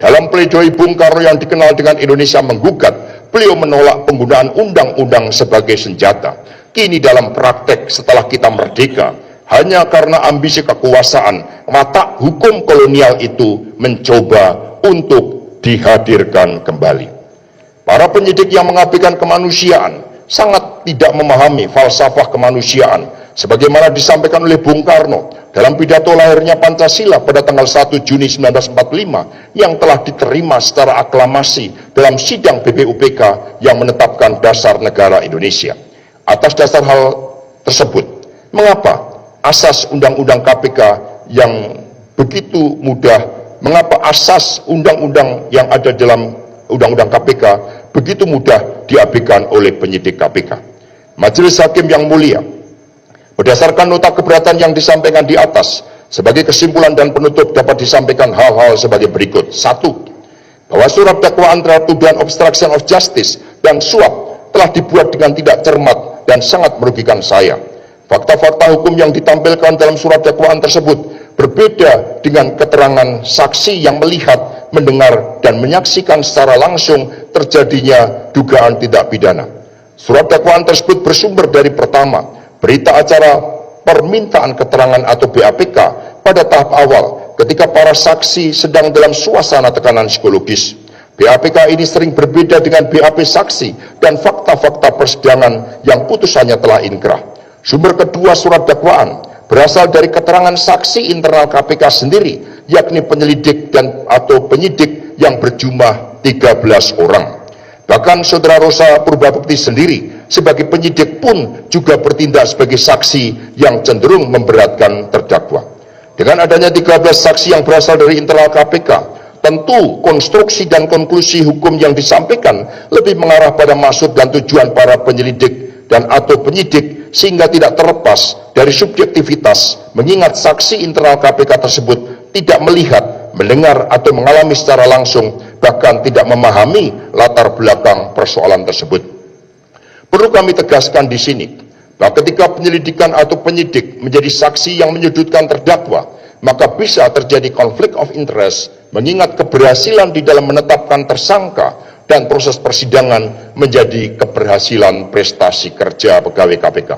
Dalam pledoi Bung Karno yang dikenal dengan Indonesia Menggugat, beliau menolak penggunaan undang-undang sebagai senjata. Kini dalam praktek setelah kita merdeka, hanya karena ambisi kekuasaan, maka hukum kolonial itu mencoba untuk dihadirkan kembali. Para penyidik yang mengabaikan kemanusiaan sangat tidak memahami falsafah kemanusiaan sebagaimana disampaikan oleh Bung Karno dalam pidato lahirnya Pancasila pada tanggal 1 Juni 1945 yang telah diterima secara aklamasi dalam sidang BPUPK yang menetapkan dasar negara Indonesia. Atas dasar hal tersebut, mengapa asas Undang-Undang KPK yang begitu mudah, mengapa asas undang-undang yang ada dalam Undang-Undang KPK begitu mudah diabaikan oleh penyidik KPK? Majelis Hakim yang mulia, berdasarkan nota keberatan yang disampaikan di atas, sebagai kesimpulan dan penutup dapat disampaikan hal-hal sebagai berikut. 1. Bahwa surat dakwaan terhadap tuduhan obstruction of justice dan suap telah dibuat dengan tidak cermat dan sangat merugikan saya. Fakta-fakta hukum yang ditampilkan dalam surat dakwaan tersebut berbeda dengan keterangan saksi yang melihat, mendengar, dan menyaksikan secara langsung terjadinya dugaan tindak pidana. Surat dakwaan tersebut bersumber dari pertama, berita acara permintaan keterangan atau BAPK pada tahap awal ketika para saksi sedang dalam suasana tekanan psikologis. BAPK ini sering berbeda dengan BAP saksi dan fakta-fakta persidangan yang putusannya telah inkrah. Sumber kedua surat dakwaan berasal dari keterangan saksi internal KPK sendiri, yakni penyelidik dan atau penyidik yang berjumlah 13 orang. Bahkan Saudara Rosa Purbabekti sendiri sebagai penyidik pun juga bertindak sebagai saksi yang cenderung memberatkan terdakwa. Dengan adanya 13 saksi yang berasal dari internal KPK, tentu konstruksi dan konklusi hukum yang disampaikan lebih mengarah pada maksud dan tujuan para penyelidik dan atau penyidik, sehingga tidak terlepas dari subjektivitas, mengingat saksi internal KPK tersebut tidak melihat, mendengar atau mengalami secara langsung, bahkan tidak memahami latar belakang persoalan tersebut. Perlu kami tegaskan di sini bahwa ketika penyelidikan atau penyidik menjadi saksi yang menyudutkan terdakwa, maka bisa terjadi konflik of interest, mengingat keberhasilan di dalam menetapkan tersangka dan proses persidangan menjadi keberhasilan prestasi kerja pegawai KPK.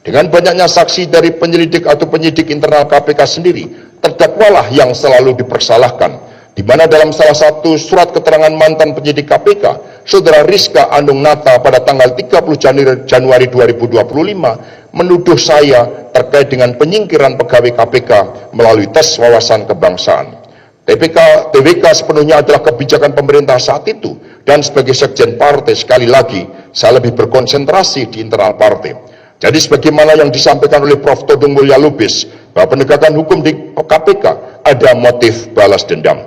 Dengan banyaknya saksi dari penyelidik atau penyidik internal KPK sendiri, terdakwalah yang selalu dipersalahkan, di mana dalam salah satu surat keterangan mantan penyidik KPK, Saudara Rizka Anung Nata pada tanggal 30 Januari 2025 menuduh saya terkait dengan penyingkiran pegawai KPK melalui tes wawasan kebangsaan. TWK sepenuhnya adalah kebijakan pemerintah saat itu, dan sebagai sekjen partai sekali lagi saya lebih berkonsentrasi di internal partai. Jadi sebagaimana yang disampaikan oleh Prof. Todung Mulya Lubis, bahwa penegakan hukum di KPK ada motif balas dendam.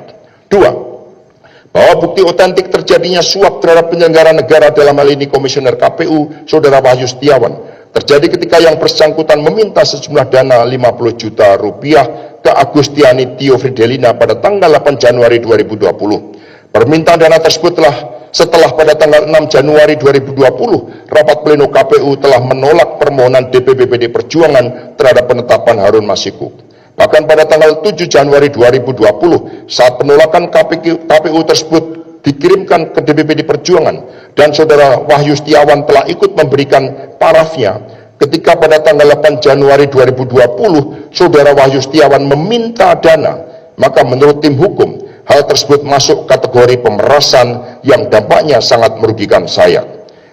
2. Bahwa bukti otentik terjadinya suap terhadap penyelenggara negara, dalam hal ini Komisioner KPU Saudara Wahyu Setiawan, terjadi ketika yang bersangkutan meminta sejumlah dana 50 juta rupiah ke Agustiani Tio Fridelina pada tanggal 8 Januari 2020. Permintaan dana tersebut setelah pada tanggal 6 Januari 2020 rapat pleno KPU telah menolak permohonan DPP PD Perjuangan terhadap penetapan Harun Masiku. Bahkan pada tanggal 7 Januari 2020 saat penolakan KPU tersebut dikirimkan ke DPP PD Perjuangan dan Saudara Wahyu Setiawan telah ikut memberikan parafnya, ketika pada tanggal 8 Januari 2020 Saudara Wahyu Setiawan meminta dana, maka menurut tim hukum hal tersebut masuk kategori pemerasan yang dampaknya sangat merugikan saya.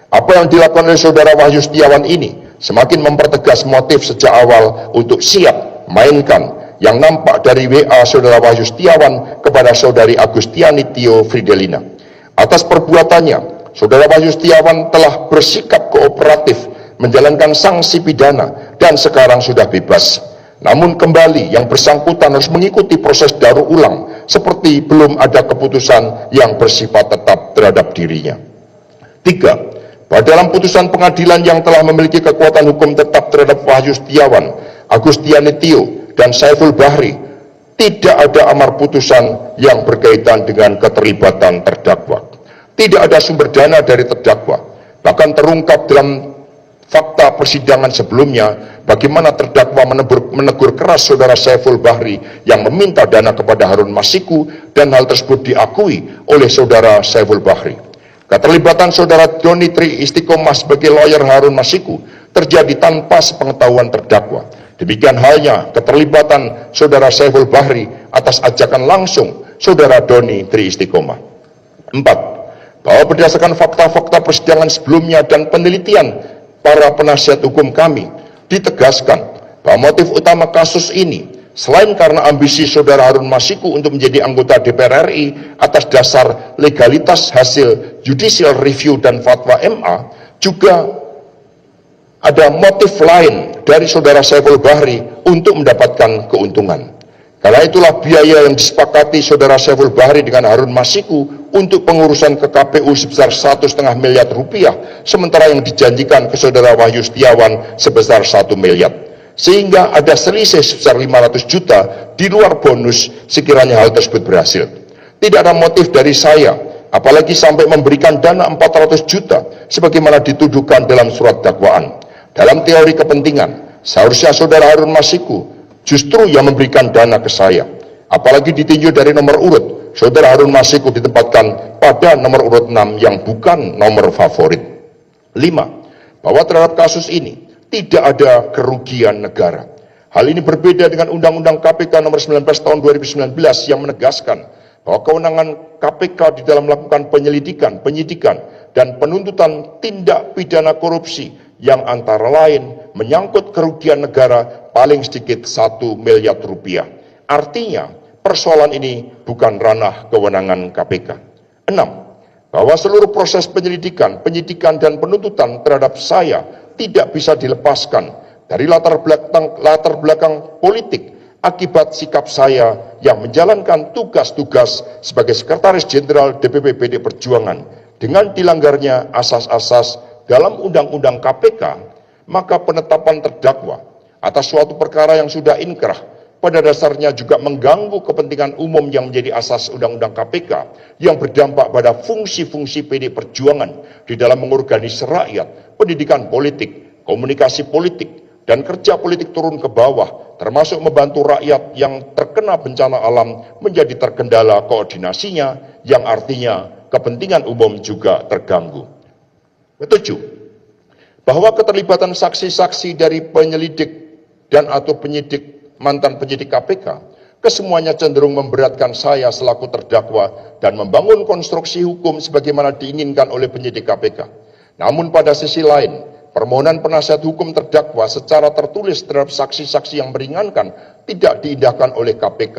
Apa yang dilakukan oleh Saudara Wahyu Setiawan ini semakin mempertegas motif sejak awal untuk siap mainkan yang nampak dari WA Saudara Wahyu Setiawan kepada Saudari Agustiani Tio Fridelina. Atas perbuatannya, Saudara Wahyu Setiawan telah bersikap kooperatif menjalankan sanksi pidana dan sekarang sudah bebas. Namun kembali yang bersangkutan harus mengikuti proses daur ulang seperti belum ada keputusan yang bersifat tetap terhadap dirinya. 3. Bahwa dalam putusan pengadilan yang telah memiliki kekuatan hukum tetap terhadap Wahyu Setiawan, Agustiani Tio, dan Saiful Bahri, tidak ada amar putusan yang berkaitan dengan keterlibatan terdakwa. Tidak ada sumber dana dari terdakwa. Bahkan terungkap dalam fakta persidangan sebelumnya bagaimana terdakwa menegur keras Saudara Saiful Bahri yang meminta dana kepada Harun Masiku, dan hal tersebut diakui oleh Saudara Saiful Bahri. Keterlibatan Saudara Doni Tri Istiqomah sebagai lawyer Harun Masiku terjadi tanpa sepengetahuan terdakwa. Demikian halnya keterlibatan Saudara Saiful Bahri atas ajakan langsung Saudara Doni Tri Istiqomah. 4. Bahwa berdasarkan fakta-fakta persidangan sebelumnya dan penelitian para penasihat hukum kami, Ditegaskan bahwa motif utama kasus ini selain karena ambisi saudara Harun Masiku untuk menjadi anggota DPR RI atas dasar legalitas hasil judicial review dan fatwa MA, juga ada motif lain dari saudara Saiful Bahri untuk mendapatkan keuntungan. Karena itulah biaya yang disepakati saudara Saiful Bahri dengan Harun Masiku untuk pengurusan ke KPU sebesar 1,5 miliar rupiah, sementara yang dijanjikan ke saudara Wahyu Setiawan sebesar 1 miliar. Sehingga ada selisih sebesar 500 juta di luar bonus sekiranya hal tersebut berhasil. Tidak ada motif dari saya, apalagi sampai memberikan dana 400 juta sebagaimana dituduhkan dalam surat dakwaan. Dalam teori kepentingan, seharusnya saudara Harun Masiku justru yang memberikan dana ke saya. Apalagi ditinjau dari nomor urut, saudara Harun Masiku ditempatkan pada nomor urut 6 yang bukan nomor favorit. 5. Bahwa terhadap kasus ini tidak ada kerugian negara. Hal ini berbeda dengan Undang-Undang KPK nomor 19 tahun 2019 yang menegaskan bahwa kewenangan KPK di dalam melakukan penyelidikan, penyidikan, dan penuntutan tindak pidana korupsi yang antara lain menyangkut kerugian negara paling sedikit 1 miliar rupiah. Artinya, persoalan ini bukan ranah kewenangan KPK. 6. Bahwa seluruh proses penyelidikan, penyidikan, dan penuntutan terhadap saya tidak bisa dilepaskan dari latar belakang politik akibat sikap saya yang menjalankan tugas-tugas sebagai Sekretaris Jenderal DPP PD Perjuangan dengan dilanggarnya asas-asas dalam Undang-Undang KPK, maka penetapan terdakwa atas suatu perkara yang sudah inkrah pada dasarnya juga mengganggu kepentingan umum yang menjadi asas Undang-Undang KPK yang berdampak pada fungsi-fungsi PD Perjuangan di dalam mengorganisir rakyat, pendidikan politik, komunikasi politik, dan kerja politik turun ke bawah, termasuk membantu rakyat yang terkena bencana alam menjadi terkendala koordinasinya, yang artinya kepentingan umum juga terganggu. 7. Bahwa keterlibatan saksi-saksi dari penyelidik dan atau mantan penyidik KPK, kesemuanya cenderung memberatkan saya selaku terdakwa dan membangun konstruksi hukum sebagaimana diinginkan oleh penyidik KPK. Namun pada sisi lain, permohonan penasihat hukum terdakwa secara tertulis terhadap saksi-saksi yang meringankan tidak diindahkan oleh KPK.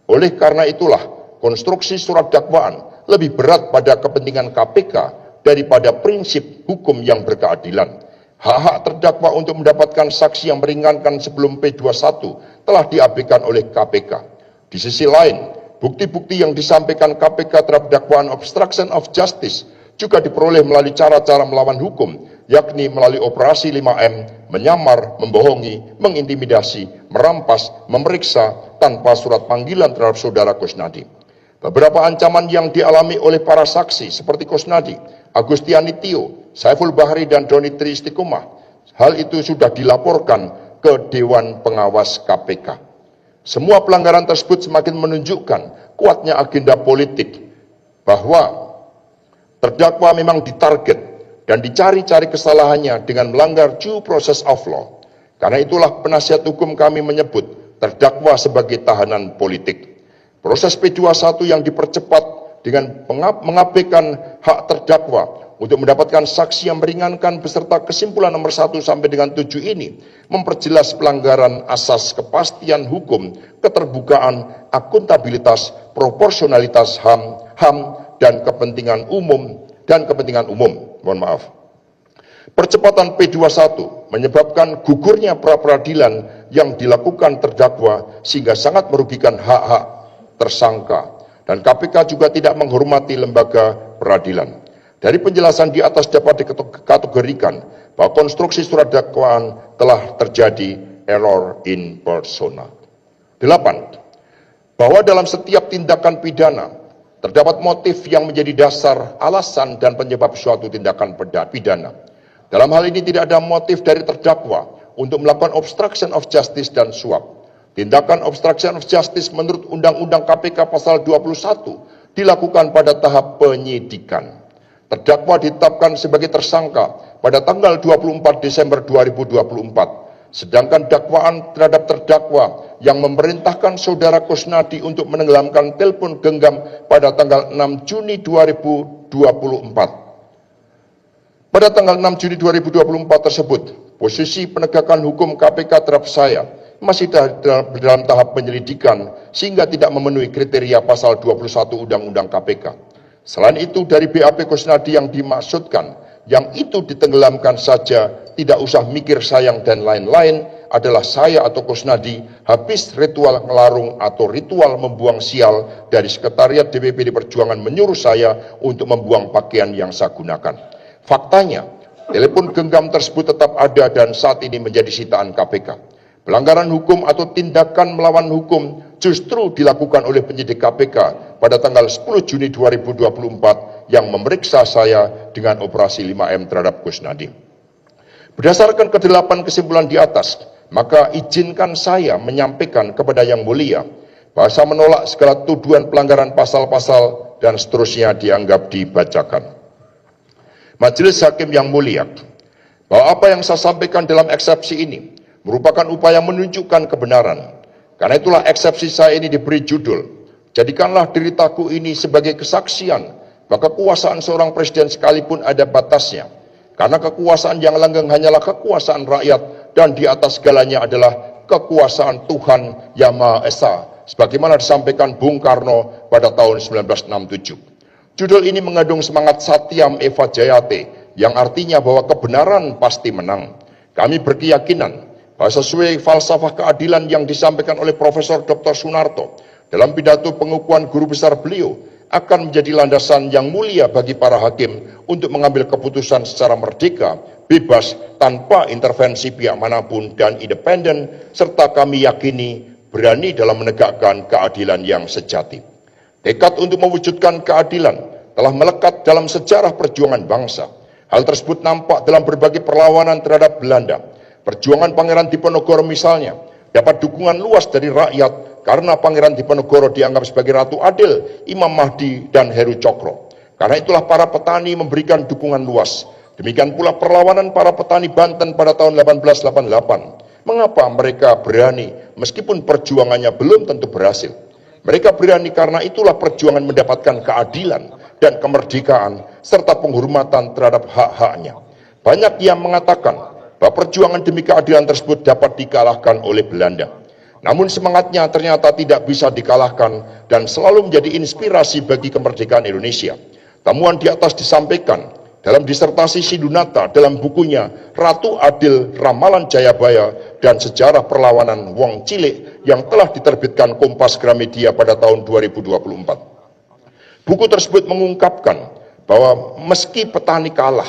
Oleh karena itulah, konstruksi surat dakwaan lebih berat pada kepentingan KPK daripada prinsip hukum yang berkeadilan. Hak-hak terdakwa untuk mendapatkan saksi yang meringankan sebelum P21 telah diabaikan oleh KPK. Di sisi lain, bukti-bukti yang disampaikan KPK terhadap dakwaan obstruction of justice juga diperoleh melalui cara-cara melawan hukum, yakni melalui operasi 5M, menyamar, membohongi, mengintimidasi, merampas, memeriksa tanpa surat panggilan terhadap saudara Kusnadi. Beberapa ancaman yang dialami oleh para saksi seperti Kusnadi, Agustiani Tio, Saiful Bahri, dan Doni Tri Istiqomah, hal itu sudah dilaporkan ke Dewan Pengawas KPK. Semua pelanggaran tersebut semakin menunjukkan kuatnya agenda politik bahwa terdakwa memang ditarget dan dicari-cari kesalahannya dengan melanggar due process of law. Karena itulah penasihat hukum kami menyebut terdakwa sebagai tahanan politik. Proses P21 yang dipercepat dengan mengabaikan hak terdakwa untuk mendapatkan saksi yang meringankan beserta kesimpulan nomor 1 sampai dengan 7 ini memperjelas pelanggaran asas kepastian hukum, keterbukaan, akuntabilitas, proporsionalitas HAM dan kepentingan umum. Mohon maaf. Percepatan P21 menyebabkan gugurnya pra-peradilan yang dilakukan terdakwa sehingga sangat merugikan hak-hak tersangka, dan KPK juga tidak menghormati lembaga peradilan. Dari penjelasan di atas dapat dikategorikan bahwa konstruksi surat dakwaan telah terjadi error in persona. 8. Bahwa dalam setiap tindakan pidana terdapat motif yang menjadi dasar, alasan, dan penyebab suatu tindakan pidana. Dalam hal ini tidak ada motif dari terdakwa untuk melakukan obstruction of justice dan suap. Tindakan obstruction of justice menurut Undang-Undang KPK pasal 21 dilakukan pada tahap penyidikan. Terdakwa ditetapkan sebagai tersangka pada tanggal 24 Desember 2024. Sedangkan dakwaan terhadap terdakwa yang memerintahkan saudara Kusnadi untuk menenggelamkan telepon genggam pada tanggal 6 Juni 2024. Pada tanggal 6 Juni 2024 tersebut, posisi penegakan hukum KPK terhadap saya masih dalam tahap penyelidikan sehingga tidak memenuhi kriteria pasal 21 Undang-Undang KPK. Selain itu, dari BAP Kusnadi yang dimaksudkan, yang itu ditenggelamkan saja, tidak usah mikir sayang dan lain-lain, adalah saya atau Kusnadi habis ritual ngelarung atau ritual membuang sial dari Sekretariat DPP PDI Perjuangan menyuruh saya untuk membuang pakaian yang saya gunakan. Faktanya, telepon genggam tersebut tetap ada dan saat ini menjadi sitaan KPK. Pelanggaran hukum atau tindakan melawan hukum justru dilakukan oleh penyidik KPK pada tanggal 10 Juni 2024 yang memeriksa saya dengan operasi 5M terhadap Kusnadi. Berdasarkan kedelapan kesimpulan di atas, maka izinkan saya menyampaikan kepada Yang Mulia bahwa saya menolak segala tuduhan pelanggaran pasal-pasal dan seterusnya dianggap dibacakan. Majelis Hakim yang mulia, bahwa apa yang saya sampaikan dalam eksepsi ini merupakan upaya menunjukkan kebenaran. Karena itulah eksepsi saya ini diberi judul, jadikanlah deritaku ini sebagai kesaksian bahwa kekuasaan seorang presiden sekalipun ada batasnya. Karena kekuasaan yang langgeng hanyalah kekuasaan rakyat dan di atas segalanya adalah kekuasaan Tuhan Yang Maha Esa, sebagaimana disampaikan Bung Karno pada tahun 1967. Judul ini mengandung semangat Satyam Eva Jayate yang artinya bahwa kebenaran pasti menang. Kami berkeyakinan bahwa sesuai falsafah keadilan yang disampaikan oleh Profesor Dr. Sunarto dalam pidato pengukuhan guru besar beliau akan menjadi landasan yang mulia bagi para hakim untuk mengambil keputusan secara merdeka, bebas, tanpa intervensi pihak manapun dan independen, serta kami yakini berani dalam menegakkan keadilan yang sejati. Tekad untuk mewujudkan keadilan telah melekat dalam sejarah perjuangan bangsa. Hal tersebut nampak dalam berbagai perlawanan terhadap Belanda. Perjuangan Pangeran Diponegoro misalnya dapat dukungan luas dari rakyat karena Pangeran Diponegoro dianggap sebagai Ratu Adil, Imam Mahdi, dan Heru Cokro. Karena itulah para petani memberikan dukungan luas. Demikian pula perlawanan para petani Banten pada tahun 1888. Mengapa mereka berani meskipun perjuangannya belum tentu berhasil? Mereka berani karena itulah perjuangan mendapatkan keadilan dan kemerdekaan serta penghormatan terhadap hak-haknya. Banyak yang mengatakan bahwa perjuangan demi keadilan tersebut dapat dikalahkan oleh Belanda. Namun semangatnya ternyata tidak bisa dikalahkan dan selalu menjadi inspirasi bagi kemerdekaan Indonesia. Temuan di atas disampaikan dalam disertasi Sidunata dalam bukunya Ratu Adil Ramalan Jayabaya dan Sejarah Perlawanan Wong Cilik yang telah diterbitkan Kompas Gramedia pada tahun 2024. Buku tersebut mengungkapkan bahwa meski petani kalah,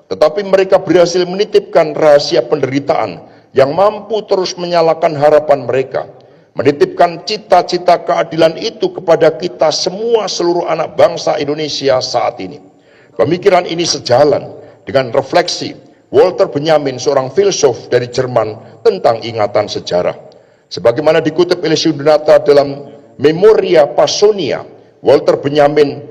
tetapi mereka berhasil menitipkan rahasia penderitaan yang mampu terus menyalakan harapan mereka, menitipkan cita-cita keadilan itu kepada kita semua seluruh anak bangsa Indonesia saat ini. Pemikiran ini sejalan dengan refleksi Walter Benjamin, seorang filsuf dari Jerman, tentang ingatan sejarah. Sebagaimana dikutip oleh Sidunata dalam Memoria Passonia, Walter Benjamin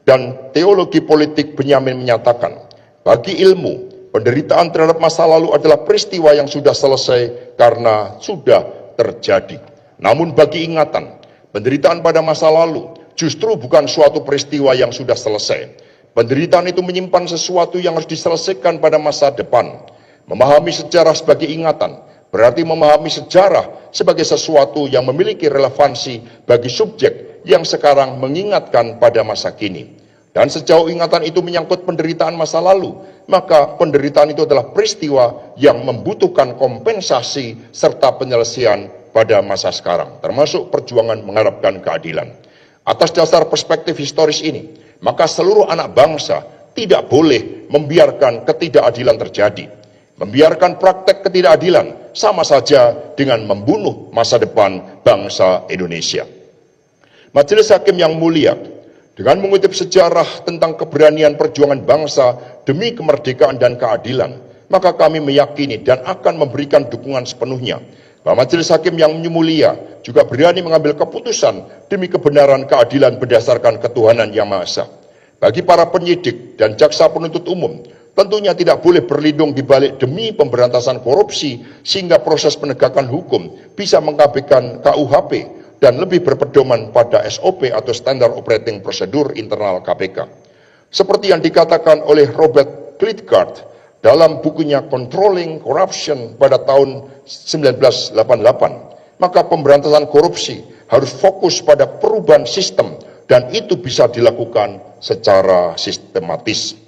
dan teologi politik Benjamin menyatakan, bagi ilmu, penderitaan terhadap masa lalu adalah peristiwa yang sudah selesai karena sudah terjadi. Namun bagi ingatan, penderitaan pada masa lalu justru bukan suatu peristiwa yang sudah selesai. Penderitaan itu menyimpan sesuatu yang harus diselesaikan pada masa depan. Memahami sejarah sebagai ingatan berarti memahami sejarah sebagai sesuatu yang memiliki relevansi bagi subjek yang sekarang mengingatkan pada masa kini. Dan sejauh ingatan itu menyangkut penderitaan masa lalu, maka penderitaan itu adalah peristiwa yang membutuhkan kompensasi serta penyelesaian pada masa sekarang, termasuk perjuangan mengharapkan keadilan. Atas dasar perspektif historis ini, maka seluruh anak bangsa tidak boleh membiarkan ketidakadilan terjadi. Membiarkan praktek ketidakadilan sama saja dengan membunuh masa depan bangsa Indonesia. Majelis Hakim yang mulia, dengan mengutip sejarah tentang keberanian perjuangan bangsa demi kemerdekaan dan keadilan, maka kami meyakini dan akan memberikan dukungan sepenuhnya bahwa Majelis Hakim yang mulia juga berani mengambil keputusan demi kebenaran keadilan berdasarkan ketuhanan Yang Maha Esa. Bagi para penyidik dan jaksa penuntut umum, tentunya tidak boleh berlindung di balik demi pemberantasan korupsi sehingga proses penegakan hukum bisa mengabaikan KUHP dan lebih berpedoman pada SOP atau Standard Operating Procedure internal KPK. Seperti yang dikatakan oleh Robert Klitgaard dalam bukunya Controlling Corruption pada tahun 1988, maka pemberantasan korupsi harus fokus pada perubahan sistem dan itu bisa dilakukan secara sistematis.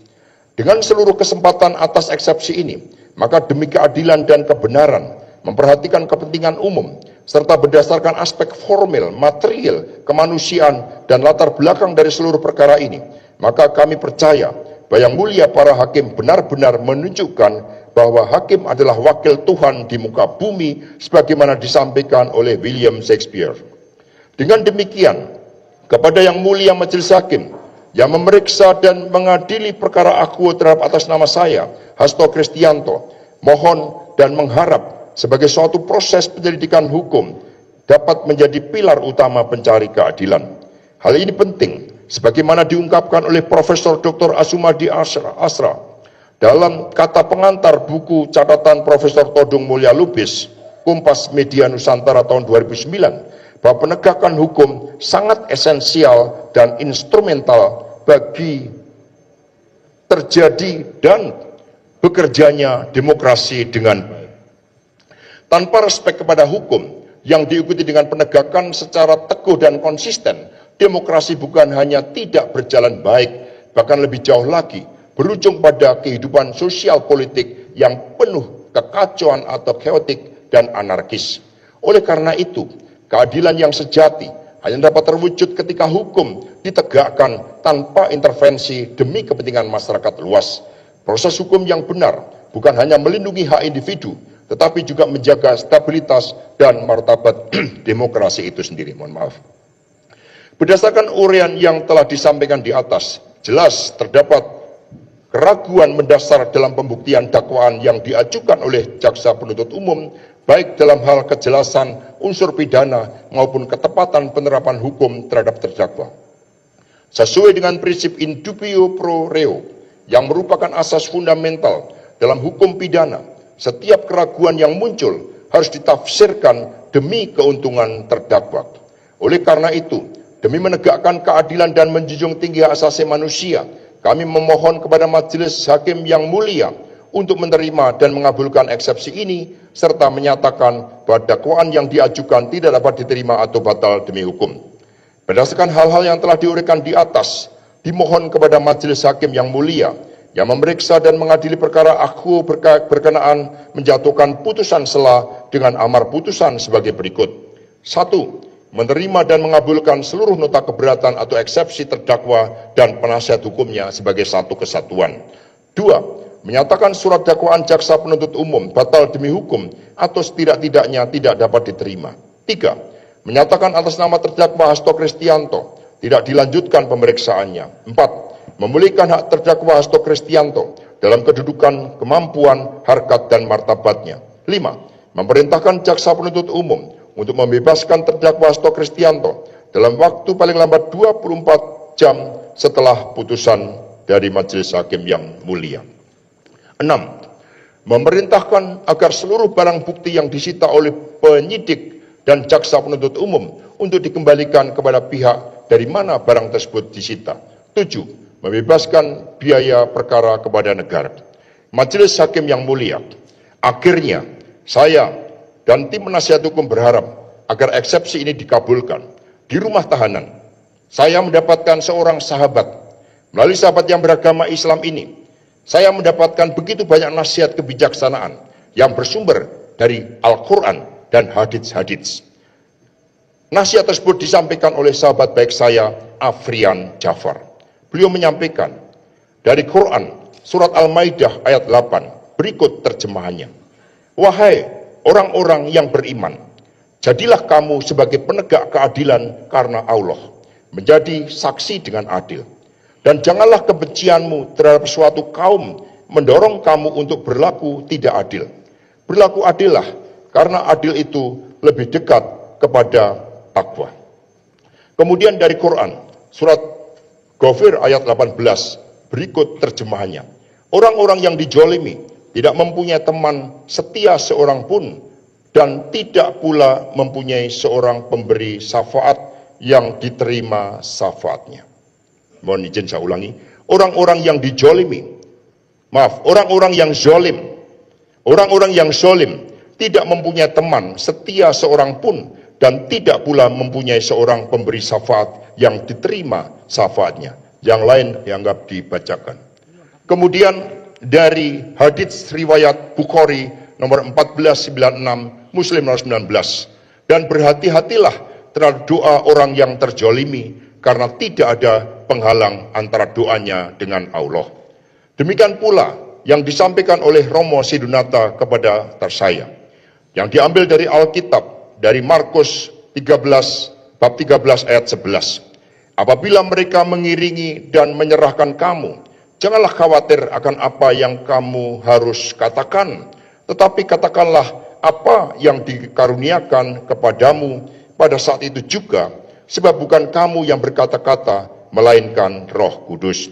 Dengan seluruh kesempatan atas eksepsi ini, maka demi keadilan dan kebenaran, memperhatikan kepentingan umum, serta berdasarkan aspek formil, material, kemanusiaan, dan latar belakang dari seluruh perkara ini, maka kami percaya bahwa yang mulia para hakim benar-benar menunjukkan bahwa hakim adalah wakil Tuhan di muka bumi sebagaimana disampaikan oleh William Shakespeare. Dengan demikian, kepada yang mulia majelis hakim yang memeriksa dan mengadili perkara akuo terhadap atas nama saya, Hasto Kristianto, mohon dan mengharap sebagai suatu proses penyelidikan hukum dapat menjadi pilar utama pencari keadilan. Hal ini penting sebagaimana diungkapkan oleh Profesor Dr. Asumadi Asra dalam kata pengantar buku catatan Profesor Todung Mulya Lubis, Kompas Media Nusantara tahun 2009, bahwa penegakan hukum sangat esensial dan instrumental bagi terjadi dan bekerjanya demokrasi dengan baik. Tanpa respek kepada hukum yang diikuti dengan penegakan secara teguh dan konsisten, demokrasi bukan hanya tidak berjalan baik, bahkan lebih jauh lagi, berujung pada kehidupan sosial politik yang penuh kekacauan atau chaotic dan anarkis. Oleh karena itu, keadilan yang sejati hanya dapat terwujud ketika hukum ditegakkan tanpa intervensi demi kepentingan masyarakat luas. Proses hukum yang benar bukan hanya melindungi hak individu, tetapi juga menjaga stabilitas dan martabat demokrasi itu sendiri. Mohon maaf. Berdasarkan uraian yang telah disampaikan di atas, jelas terdapat keraguan mendasar dalam pembuktian dakwaan yang diajukan oleh jaksa penuntut umum, baik dalam hal kejelasan unsur pidana maupun ketepatan penerapan hukum terhadap terdakwa. Sesuai dengan prinsip in dubio pro reo yang merupakan asas fundamental dalam hukum pidana, setiap keraguan yang muncul harus ditafsirkan demi keuntungan terdakwa. Oleh karena itu, demi menegakkan keadilan dan menjunjung tinggi hak asasi manusia, kami memohon kepada majelis hakim yang mulia untuk menerima dan mengabulkan eksepsi ini, serta menyatakan bahwa dakwaan yang diajukan tidak dapat diterima atau batal demi hukum. Berdasarkan hal-hal yang telah diuraikan di atas, dimohon kepada majelis hakim yang mulia yang memeriksa dan mengadili perkara akuo berkenaan menjatuhkan putusan sela dengan amar putusan sebagai berikut. 1. Menerima dan mengabulkan seluruh nota keberatan atau eksepsi terdakwa dan penasihat hukumnya sebagai satu kesatuan. 2. Menyatakan surat dakwaan jaksa penuntut umum batal demi hukum atau setidak-tidaknya tidak dapat diterima. 3. Menyatakan atas nama terdakwa Hasto Kristianto tidak dilanjutkan pemeriksaannya. 4. Memulihkan hak terdakwa Hasto Kristianto dalam kedudukan, kemampuan, harkat, dan martabatnya. 5. Memerintahkan jaksa penuntut umum untuk membebaskan terdakwa Hasto Kristianto dalam waktu paling lambat 24 jam setelah putusan dari majelis hakim yang mulia. 6. Memerintahkan agar seluruh barang bukti yang disita oleh penyidik dan jaksa penuntut umum untuk dikembalikan kepada pihak dari mana barang tersebut disita. 7. Membebaskan biaya perkara kepada negara. Majelis hakim yang mulia, akhirnya saya dan tim penasihat hukum berharap agar eksepsi ini dikabulkan. Di rumah tahanan, saya mendapatkan seorang sahabat. Melalui sahabat yang beragama Islam ini, saya mendapatkan begitu banyak nasihat kebijaksanaan yang bersumber dari Al-Quran dan hadits-hadits. Nasihat tersebut disampaikan oleh sahabat baik saya, Afrian Jafar. Beliau menyampaikan dari Quran surat Al-Maidah ayat 8, berikut terjemahannya. Wahai orang-orang yang beriman, jadilah kamu sebagai penegak keadilan karena Allah, menjadi saksi dengan adil. Dan janganlah kebencianmu terhadap suatu kaum mendorong kamu untuk berlaku tidak adil. Berlaku adillah, karena adil itu lebih dekat kepada takwa. Kemudian dari Quran surat Ghafir ayat 18, berikut terjemahannya. Orang-orang yang dijolimi tidak mempunyai teman setia seorang pun, dan tidak pula mempunyai seorang pemberi syafaat yang diterima syafaatnya. Mohon izin saya ulangi. Orang-orang yang dijolimi orang-orang yang zolim, orang-orang yang zolim tidak mempunyai teman setia seorang pun dan tidak pula mempunyai seorang pemberi syafaat yang diterima syafaatnya. Yang lain dianggap dibacakan. Kemudian dari hadits riwayat Bukhari nomor 1496, Muslim nomor 19. Dan berhati-hatilah terhadap doa orang yang terzolimi, karena tidak ada penghalang antara doanya dengan Allah. Demikian pula yang disampaikan oleh Romo Sidunata kepada saya, yang diambil dari Alkitab, dari Markus 13, bab 13 ayat 11. Apabila mereka mengiringi dan menyerahkan kamu, janganlah khawatir akan apa yang kamu harus katakan, tetapi katakanlah apa yang dikaruniakan kepadamu pada saat itu juga, sebab bukan kamu yang berkata-kata, melainkan Roh Kudus.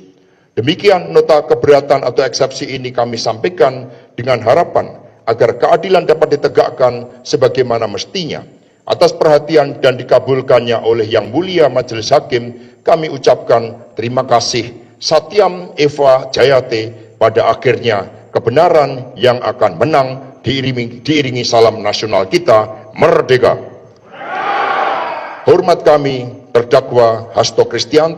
Demikian nota keberatan atau eksepsi ini kami sampaikan dengan harapan agar keadilan dapat ditegakkan sebagaimana mestinya. Atas perhatian dan dikabulkannya oleh Yang Mulia Majelis Hakim, kami ucapkan terima kasih. Satyam Eva Jayate, pada akhirnya kebenaran yang akan menang, diiringi salam nasional kita, merdeka. Hormat kami terdakwa Hasto Kristianto